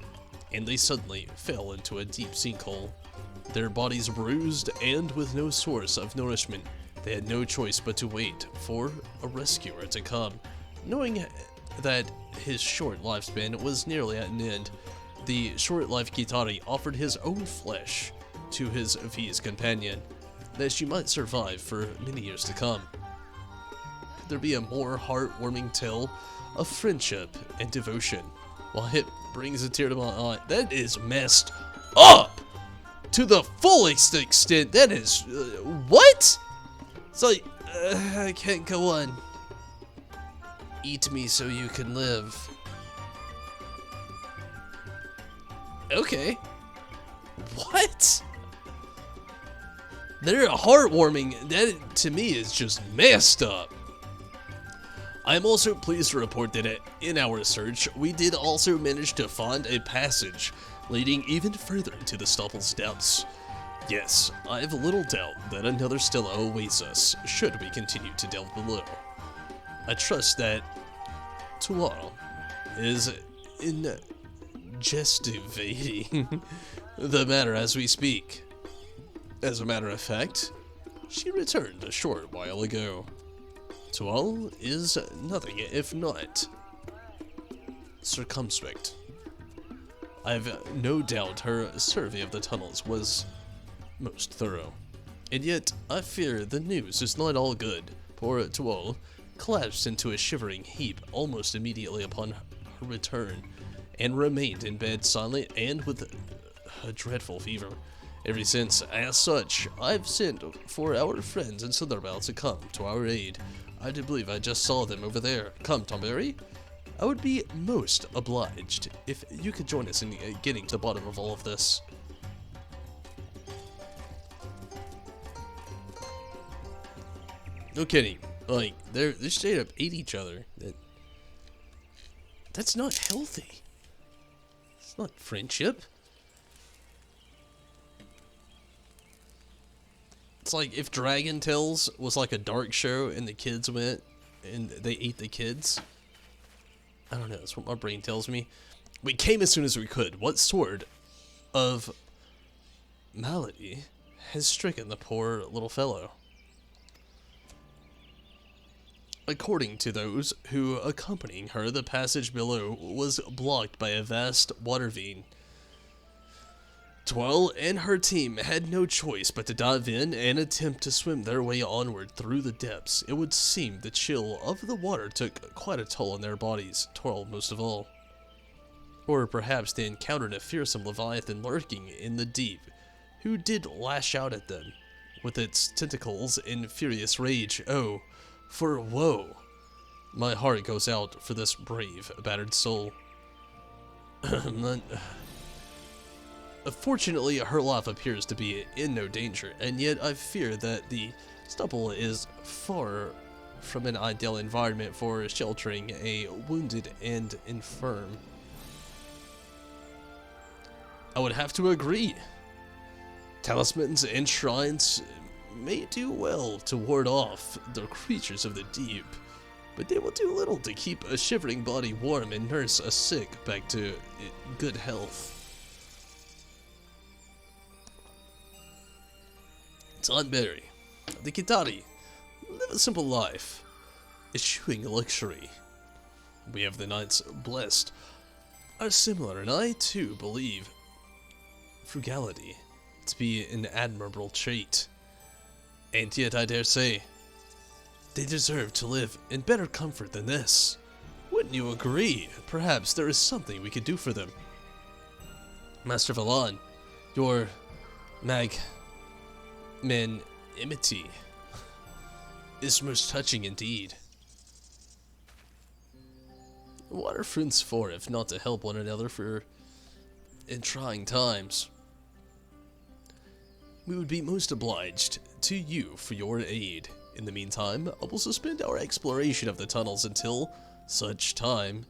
A: and they suddenly fell into a deep sinkhole. Their bodies bruised and with no source of nourishment, they had no choice but to wait for a rescuer to come. Knowing that his short lifespan was nearly at an end, the short-lived Kitari offered his own flesh to his V's companion, that she might survive for many years to come. Could there be a more heartwarming tale of friendship and devotion? While it brings a tear to my eye, that is messed up! To the fullest extent, that is, what? It's like, I can't go on. Eat me so you can live. Okay. What? They're heartwarming. That, to me, is just messed up. I am also pleased to report that in our search, we did also manage to find a passage leading even further into the Stoppel's depths. Yes, I have little doubt that another Stella awaits us, should we continue to delve below. I trust that Tual is investigating the matter as we speak. As a matter of fact, she returned a short while ago. Tual is nothing if not circumspect. I have no doubt her survey of the tunnels was most thorough. And yet, I fear the news is not all good. Poor Tual collapsed into a shivering heap almost immediately upon her return, and remained in bed silent and with a dreadful fever. Ever since, as such, I've sent for our friends in Sunderbell to come to our aid. I do believe I just saw them over there. Come, Tomberry. I would be most obliged if you could join us in getting to the bottom of all of this. No kidding. Like, they straight up ate each other. That's not healthy. It's not friendship. It's like if Dragon Tales was like a dark show and the kids went and they ate the kids. I don't know, that's what my brain tells me. We came as soon as we could. What sort of malady has stricken the poor little fellow? According to those who accompanying her, the passage below was blocked by a vast water vein. Tual and her team had no choice but to dive in and attempt to swim their way onward through the depths. It would seem the chill of the water took quite a toll on their bodies, Tual most of all. Or perhaps they encountered a fearsome leviathan lurking in the deep, who did lash out at them with its tentacles in furious rage. Oh, for woe! My heart goes out for this brave, battered soul. Fortunately, her life appears to be in no danger, and yet I fear that the stubble is far from an ideal environment for sheltering a wounded and infirm. I would have to agree. Talismans and shrines may do well to ward off the creatures of the deep, but they will do little to keep a shivering body warm and nurse a sick back to good health. Tonberry, the Kitari, live a simple life, eschewing luxury. We of the Knights blessed are similar, and I too believe frugality to be an admirable trait. And yet, I dare say, they deserve to live in better comfort than this. Wouldn't you agree? Perhaps there is something we could do for them. Master Valan, your magnanimity is most touching indeed. What are friends for if not to help one another in trying times? We would be most obliged to you for your aid. In the meantime, I will suspend our exploration of the tunnels until such time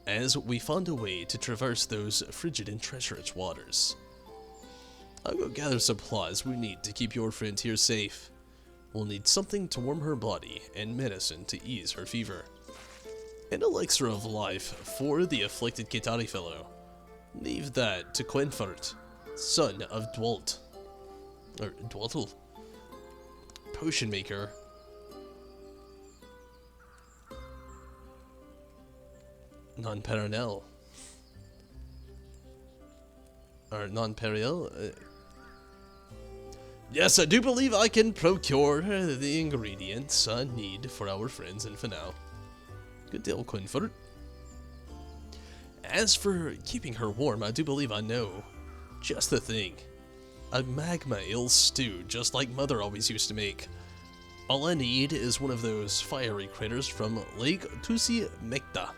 A: as we find a way to traverse those frigid and treacherous waters. I'll go gather supplies we need to keep your friend here safe. We'll need something to warm her body and medicine to ease her fever. An elixir of life for the afflicted Kitari fellow. Leave that to Quenfert, son of Dwalt. Or Dwaltel. Potion maker. Non-Perennial. Or non-Periel. Yes, I do believe I can procure the ingredients I need for our friends in Finale. Good deal, Quenfert. As for keeping her warm, I do believe I know just the thing. A magma eel stew, just like Mother always used to make. All I need is one of those fiery critters from Lake Tusi Mekta.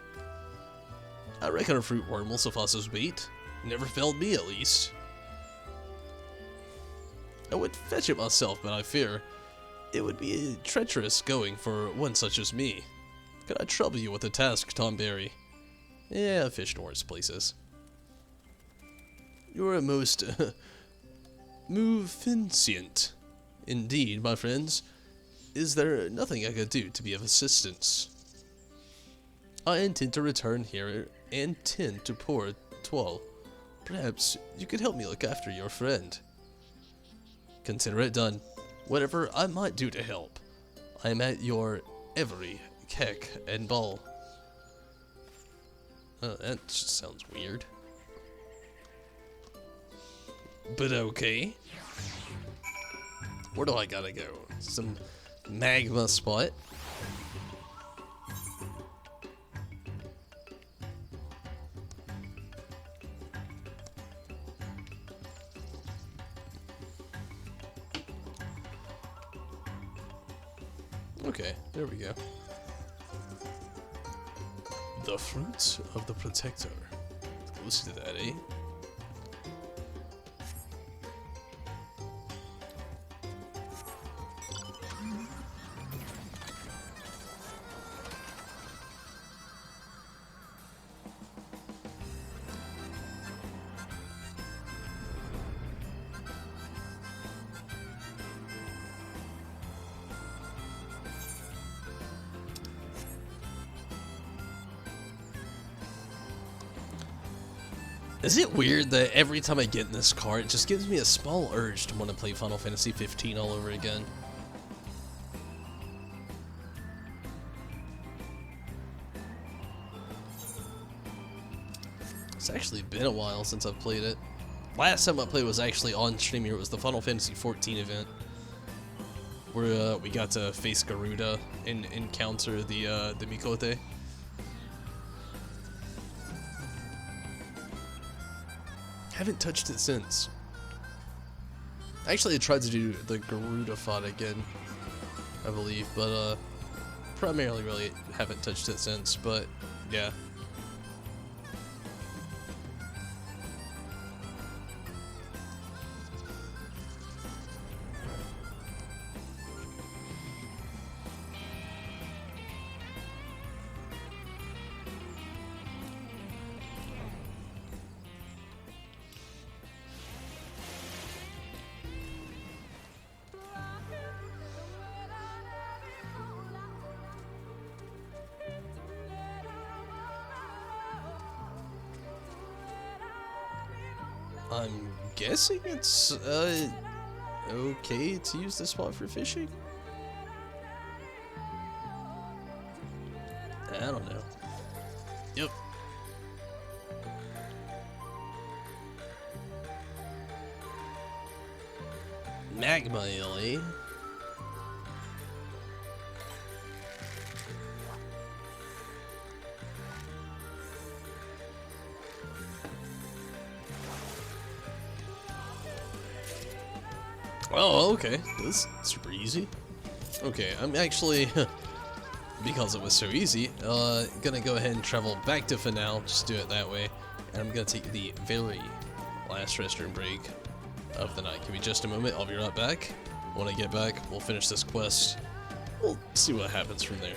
A: I reckon a fruit worm will suffice as bait. Never failed me, at least. I would fetch it myself, but I fear it would be treacherous going for one such as me. Could I trouble you with a task, Tom Berry? Yeah, I've fished worse places. You're a most munificent. Indeed, my friends. Is there nothing I could do to be of assistance? I intend to return here and tend to poor Twal. Perhaps you could help me look after your friend. Consider it done. Whatever I might do to help, I am at your every keck and ball. That just sounds weird. But okay. Where do I gotta go? Some magma spot. Okay, there we go. The fruits of the protector. Close to that, eh? Is it weird that every time I get in this car, it just gives me a small urge to want to play Final Fantasy 15 all over again? It's actually been a while since I've played it. Last time I played was actually on stream here. It was the Final Fantasy 14 event, where we got to face Garuda and encounter the Mikote. Haven't touched it since. Actually, I tried to do the Garuda fight again, I believe, but primarily really haven't touched it since, but yeah. I'm guessing it's, okay to use this spot for fishing? I don't know. Yep. Magma eel, eh? Oh, okay. That's super easy. Okay, I'm actually, because it was so easy, gonna go ahead and travel back to Finale, just do it that way. And I'm gonna take the very last restroom break of the night. Give me just a moment, I'll be right back. When I get back, we'll finish this quest. We'll see what happens from there.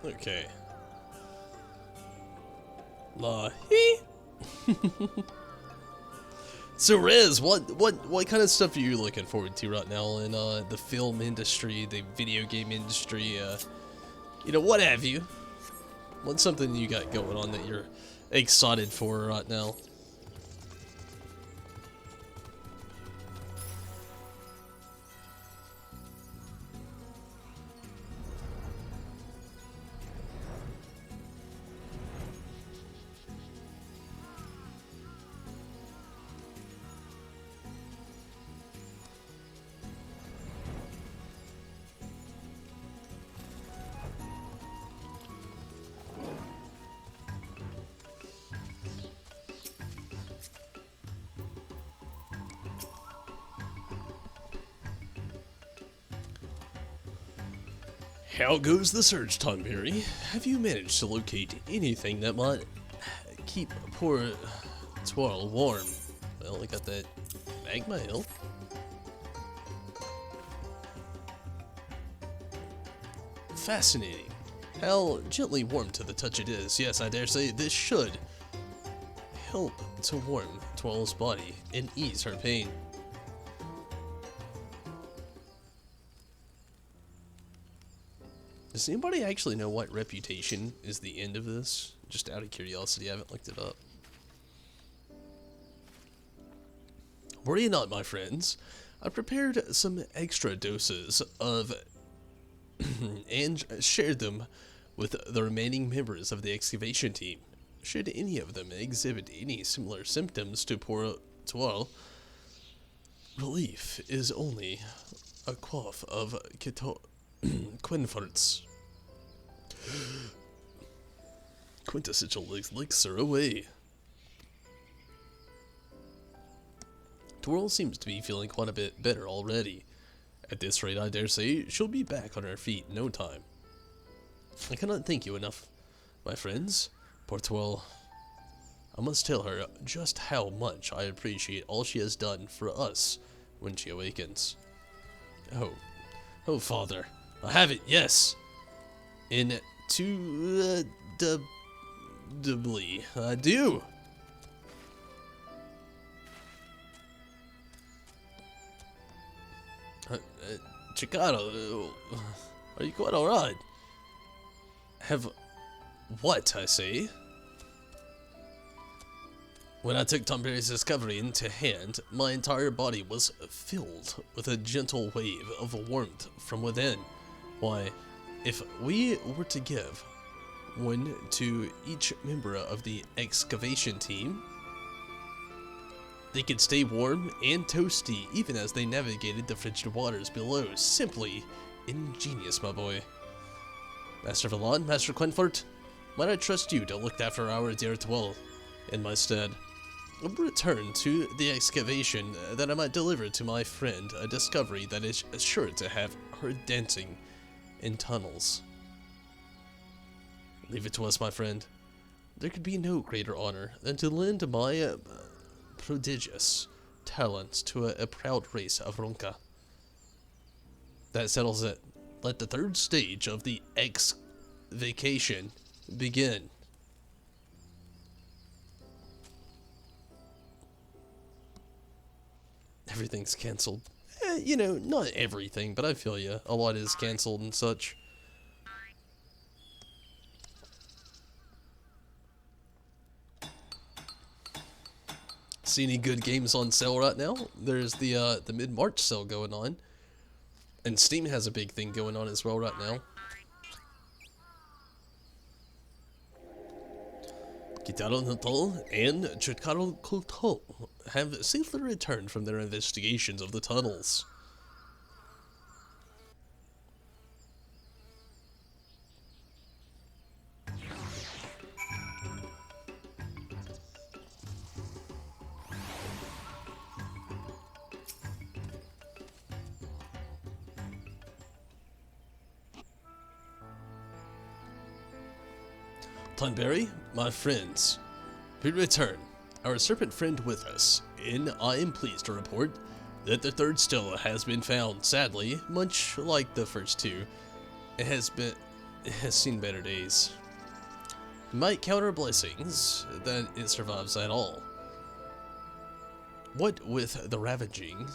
A: Okay. La hee. So Rez, what kind of stuff are you looking forward to right now in the film industry, the video game industry, you know, what have you? What's something you got going on that you're excited for right now? How goes the search, Tonberry? Have you managed to locate anything that might keep poor Twirl warm? Well, I got that magma hill. Fascinating. How gently warm to the touch it is. Yes, I dare say this should help to warm Twirl's body and ease her pain. Does anybody actually know what reputation is the end of this? Just out of curiosity, I haven't looked it up. Worry not, my friends. I prepared some extra doses of and shared them with the remaining members of the excavation team. Should any of them exhibit any similar symptoms to poor Twirl, relief is only a quaff of Quinfarts. Quintessential elixir away. Twirl seems to be feeling quite a bit better already. At this rate, I dare say she'll be back on her feet in no time. I cannot thank you enough, my friends. Poor Twirl. I must tell her just how much I appreciate all she has done for us when she awakens. Oh, Father. I have it, yes. Indubitably, I do. Chikado, are you quite alright? Have what, I say? When I took Tonberry's discovery into hand, my entire body was filled with a gentle wave of warmth from within. Why, if we were to give one to each member of the excavation team, they could stay warm and toasty even as they navigated the frigid waters below. Simply ingenious, my boy. Master Valon, Master Quinfort, might I trust you to look after our dear Twirl in my stead? I'll return to the excavation that I might deliver to my friend a discovery that is sure to have her dancing in tunnels. Leave it to us, my friend. There could be no greater honor than to lend my prodigious talents to a proud race of Ronka. That settles it. Let the third stage of the X-vacation begin. Everything's cancelled. You know, not everything, but I feel ya. A lot is cancelled and such. See any good games on sale right now? There's the mid-March sale going on. And Steam has a big thing going on as well right now. Kitaro Natal and Chikaro Koto have safely returned from their investigations of the tunnels. Tonberry, my friends, we return, our serpent friend with us, and I am pleased to report that the third stella has been found. Sadly, much like the first two, it has seen better days. Might count our blessings that it survives at all. What with the ravaging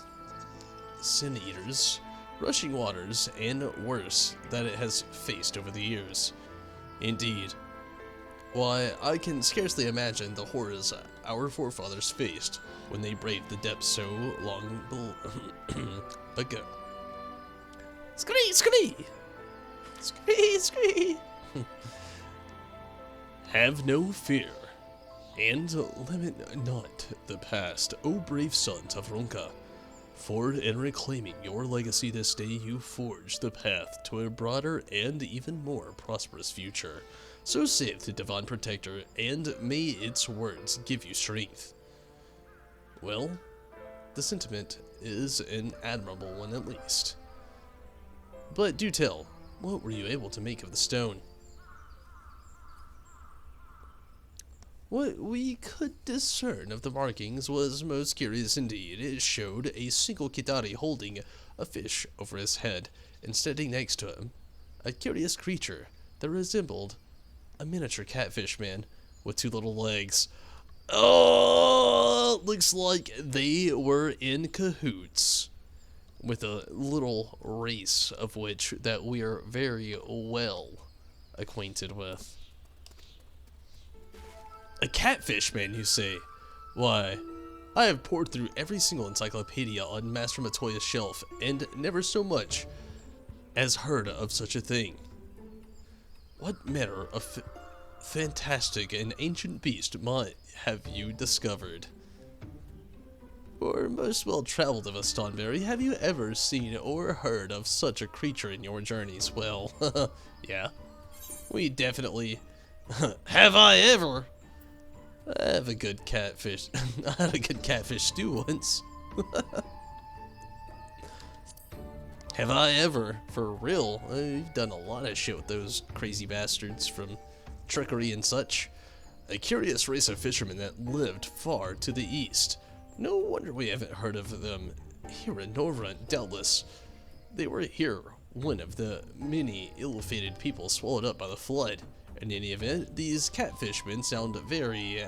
A: sin eaters, rushing waters, and worse that it has faced over the years. Indeed. Why, I can scarcely imagine the horrors our forefathers faced when they braved the depths so long ago. Scree, scree! Scree, scree! Have no fear, and limit not the past, O brave sons of Ronka. For in reclaiming your legacy this day, you forge the path to a broader and even more prosperous future. So saith the Divine Protector, and may its words give you strength. Well, the sentiment is an admirable one at least. But do tell, what were you able to make of the stone? What we could discern of the markings was most curious indeed. It showed a single Kitari holding a fish over his head, and standing next to him, a curious creature that resembled a miniature catfish man with two little legs. Oh, looks like they were in cahoots with a little race of which that we are very well acquainted with. A catfish man, you say? Why, I have pored through every single encyclopedia on Master Matoya's shelf, and never so much as heard of such a thing. What manner of fantastic and ancient beast might have you discovered? For most well-traveled of us, Tonberry, have you ever seen or heard of such a creature in your journeys? Well, yeah, we definitely have. I ever? I have a good catfish. I had a good catfish stew once. Have I ever? For real? I've done a lot of shit with those crazy bastards, from trickery and such. A curious race of fishermen that lived far to the east. No wonder we haven't heard of them here in Norvrund, doubtless. They were here, one of the many ill-fated people swallowed up by the flood. In any event, these catfishmen sound very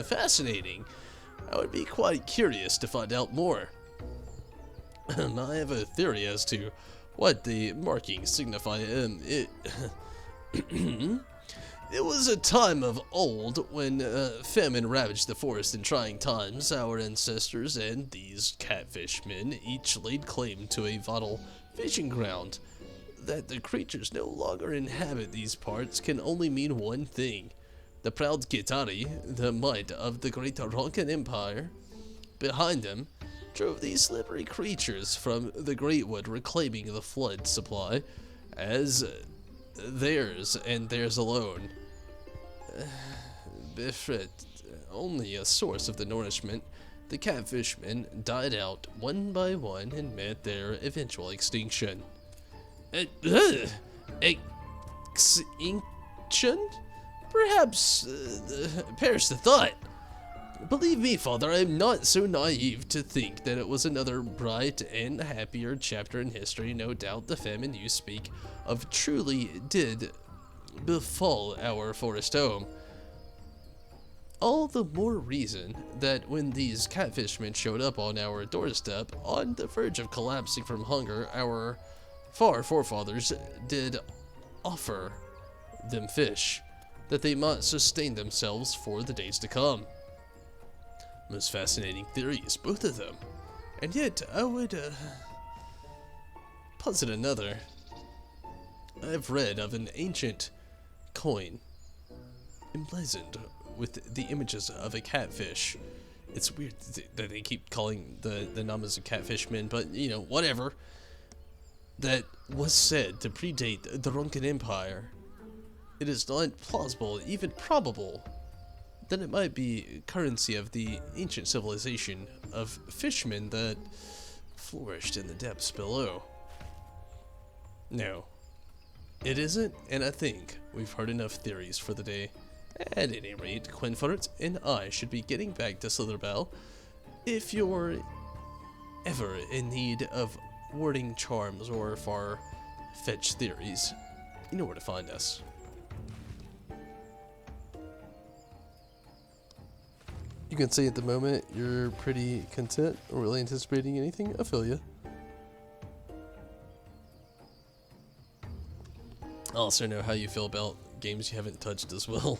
A: fascinating. I would be quite curious to find out more. I have a theory as to what the markings signify. It was a time of old when famine ravaged the forest in trying times. Our ancestors and these catfishmen each laid claim to a vital fishing ground. That the creatures no longer inhabit these parts can only mean one thing. The proud Kitari, the might of the great Ronkan Empire, behind them, drove these slippery creatures from the Great Wood, reclaiming the flood supply as theirs and theirs alone. Befret, only a source of the nourishment, the catfishmen died out one by one and met their eventual extinction. Extinction? Perhaps perish the thought. Believe me, Father, I am not so naive to think that it was another bright and happier chapter in history. No doubt the famine you speak of truly did befall our forest home. All the more reason that when these catfishmen showed up on our doorstep, on the verge of collapsing from hunger, our far forefathers did offer them fish, that they might sustain themselves for the days to come. Most fascinating theories, both of them. And yet, I would posit another. I've read of an ancient coin emblazoned with the images of a catfish. It's weird that they keep calling the numbers of catfishmen, but you know, whatever. That was said to predate the Ronkan Empire. It is not plausible, even probable, that it might be currency of the ancient civilization of fishermen that flourished in the depths below. No, it isn't, and I think we've heard enough theories for the day. At any rate, Quinfort and I should be getting back to Slitherbell. If you're ever in need of warding charms or for fetch theories, you know where to find us. You can say at the moment you're pretty content or really anticipating anything. I feel you. I also know how you feel about games you haven't touched as well.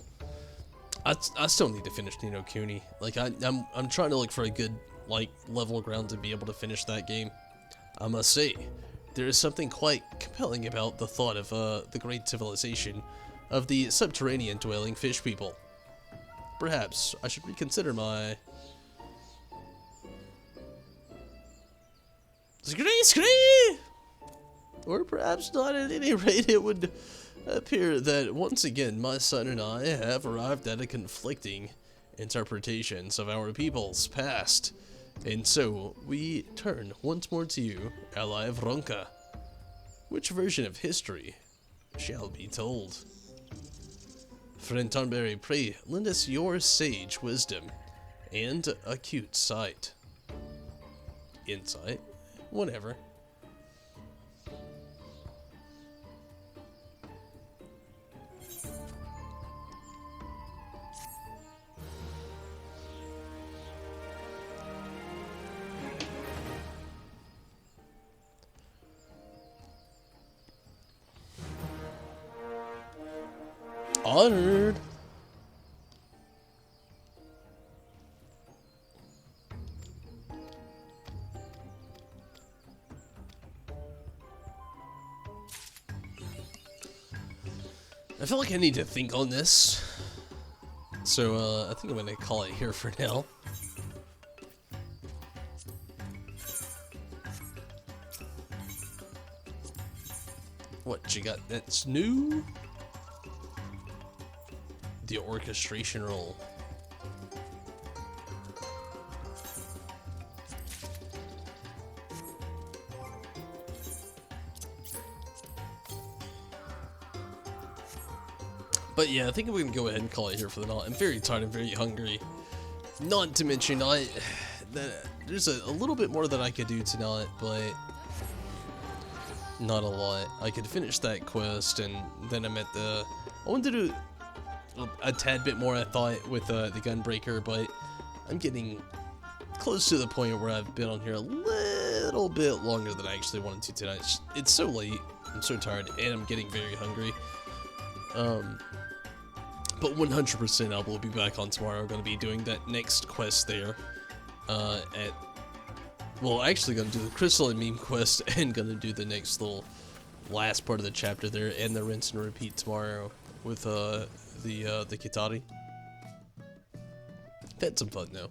A: I still need to finish Ni no Kuni. Like I'm trying to look for a good like level ground to be able to finish that game. I must say, there is something quite compelling about the thought of the great civilization of the subterranean dwelling fish people. Perhaps I should reconsider my... Scree! Or perhaps not. At any rate, it would appear that once again my son and I have arrived at a conflicting interpretations of our people's past. And so, we turn once more to you, ally of Ronka. Which version of history shall be told? Friend Tonberry, pray lend us your sage wisdom and acute sight. Insight? Whatever. Honored. I feel like I need to think on this, so I think I'm gonna call it here for now. What you got that's new? The orchestration role. But yeah, I think I'm gonna go ahead and call it here for the night. I'm very tired and very hungry. Not to mention, there's a little bit more that I could do tonight, but not a lot. I could finish that quest, and then I'm at the... I wanted to do a tad bit more, I thought, with the Gunbreaker, but I'm getting close to the point where I've been on here a little bit longer than I actually wanted to tonight. It's so late, I'm so tired, and I'm getting very hungry. But 100% I will be back on tomorrow. I'm going to be doing that next quest there, well, actually going to do the Crystalline meme quest, and going to do the next little last part of the chapter there, and the rinse and repeat tomorrow with, the Kitari. Had some fun though,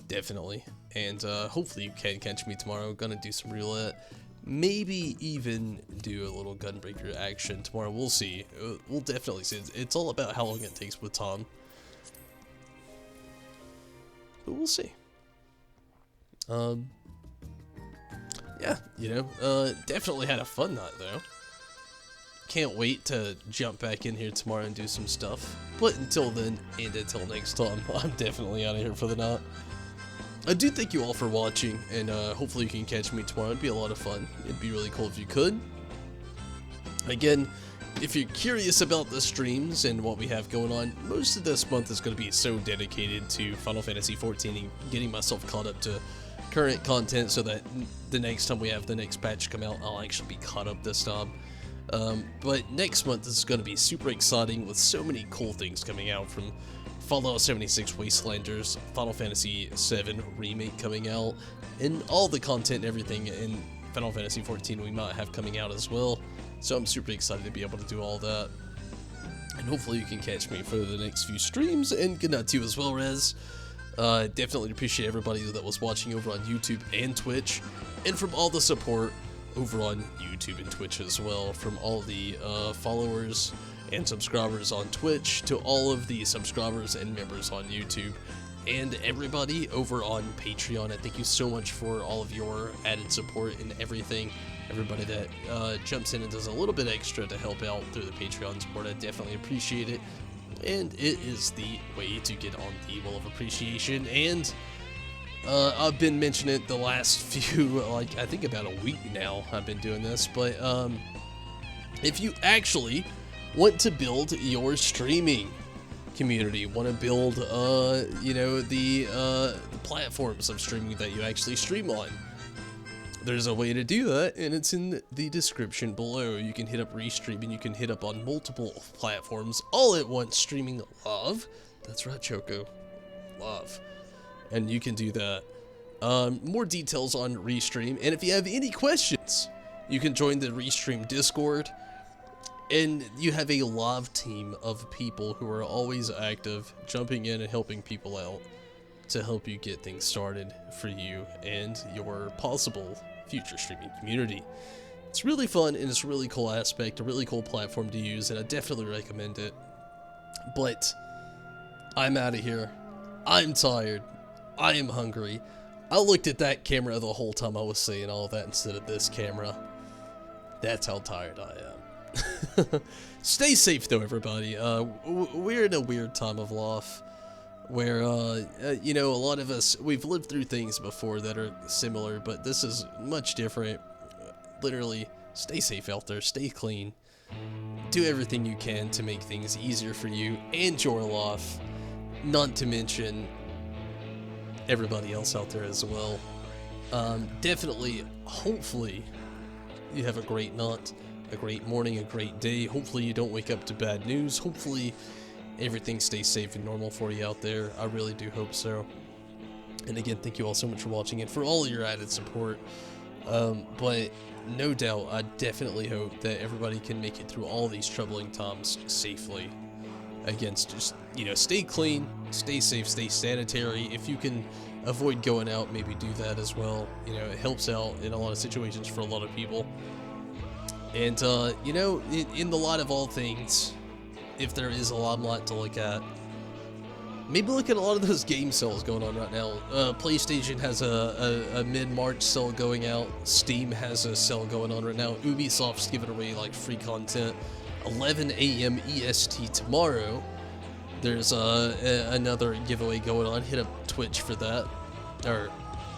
A: definitely, and hopefully you can catch me tomorrow. Gonna do some roulette, maybe even do a little Gunbreaker action tomorrow. We'll see. We'll definitely see. It's all about how long it takes with Tom, but we'll see. Yeah, you know, definitely had a fun night though. Can't wait to jump back in here tomorrow and do some stuff. But until then, and until next time, I'm definitely out of here for the night. I do thank you all for watching, and hopefully you can catch me tomorrow. It'd be a lot of fun. It'd be really cool if you could. Again, if you're curious about the streams and what we have going on, most of this month is going to be so dedicated to Final Fantasy XIV and getting myself caught up to current content so that the next time we have the next patch come out, I'll actually be caught up this time. But next month is going to be super exciting with so many cool things coming out, from Fallout 76 Wastelanders, Final Fantasy VII Remake coming out, and all the content and everything in Final Fantasy XIV we might have coming out as well. So I'm super excited to be able to do all that. And hopefully you can catch me for the next few streams, and good night to you as well, Rez. Definitely appreciate everybody that was watching over on YouTube and Twitch, and from all the support over on YouTube and Twitch as well, from all the followers and subscribers on Twitch to all of the subscribers and members on YouTube, and everybody over on Patreon. I thank you so much for all of your added support and everything. Everybody that jumps in and does a little bit extra to help out through the Patreon support, I definitely appreciate it. And it is the way to get on the Wall of Appreciation. And I've been mentioning it the last few, like, I think about a week now I've been doing this, but if you actually want to build your streaming community, want to build, you know, the platforms of streaming that you actually stream on. There's a way to do that, and it's in the description below. You can hit up Restream, and you can hit up on multiple platforms all at once, streaming live. That's right, Choco. Live. And you can do that. More details on Restream, and if you have any questions, you can join the Restream Discord, and you have a live team of people who are always active, jumping in and helping people out to help you get things started for you and your possible future streaming community. It's really fun, and it's a really cool aspect, a really cool platform to use, and I definitely recommend it. But I'm out of here. I'm tired. I am hungry. I looked at that camera the whole time I was saying all of that instead of this camera. That's how tired I am. Stay safe though, everybody. We're in a weird time of life where, you know, a lot of us, we've lived through things before that are similar, but this is much different. Literally, stay safe out there, stay clean, do everything you can to make things easier for you and your life, not to mention everybody else out there as well. Definitely, hopefully, you have a great night, a great morning, a great day. Hopefully you don't wake up to bad news. Hopefully everything stays safe and normal for you out there. I really do hope so. And again, thank you all so much for watching and for all of your added support. But no doubt, I definitely hope that everybody can make it through all these troubling times safely. Again, just, you know, stay clean, stay safe, stay sanitary. If you can avoid going out, maybe do that as well. You know, it helps out in a lot of situations for a lot of people. And, you know, in the light of all things, if there is a lot to look at, maybe look at a lot of those game sales going on right now. PlayStation has a mid-March sale going out. Steam has a sale going on right now. Ubisoft's giving away, like, free content. 11 a.m. EST tomorrow. There's another giveaway going on. Hit up Twitch for that. Or,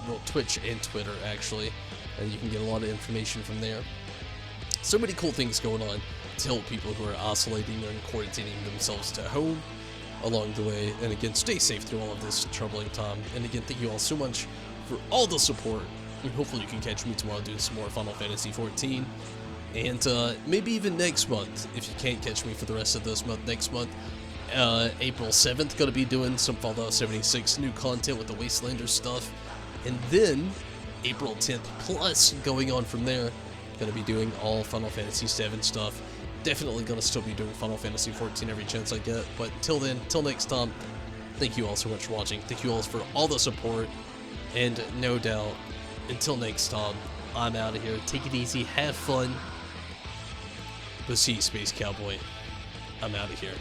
A: well, Twitch and Twitter, actually. And you can get a lot of information from there. So many cool things going on to help people who are isolating and quarantining themselves to home along the way. And again, stay safe through all of this troubling time. And again, thank you all so much for all the support. And hopefully you can catch me tomorrow doing some more Final Fantasy XIV. And maybe even next month, if you can't catch me for the rest of this month. Next month, April 7th, going to be doing some Fallout 76 new content with the Wastelanders stuff. And then, April 10th plus, going on from there, going to be doing all Final Fantasy VII stuff. Definitely going to still be doing Final Fantasy XIV every chance I get. But till then, till next time, thank you all so much for watching. Thank you all for all the support. And no doubt, until next time, I'm out of here. Take it easy, have fun. But see you, Space Cowboy. I'm out of here.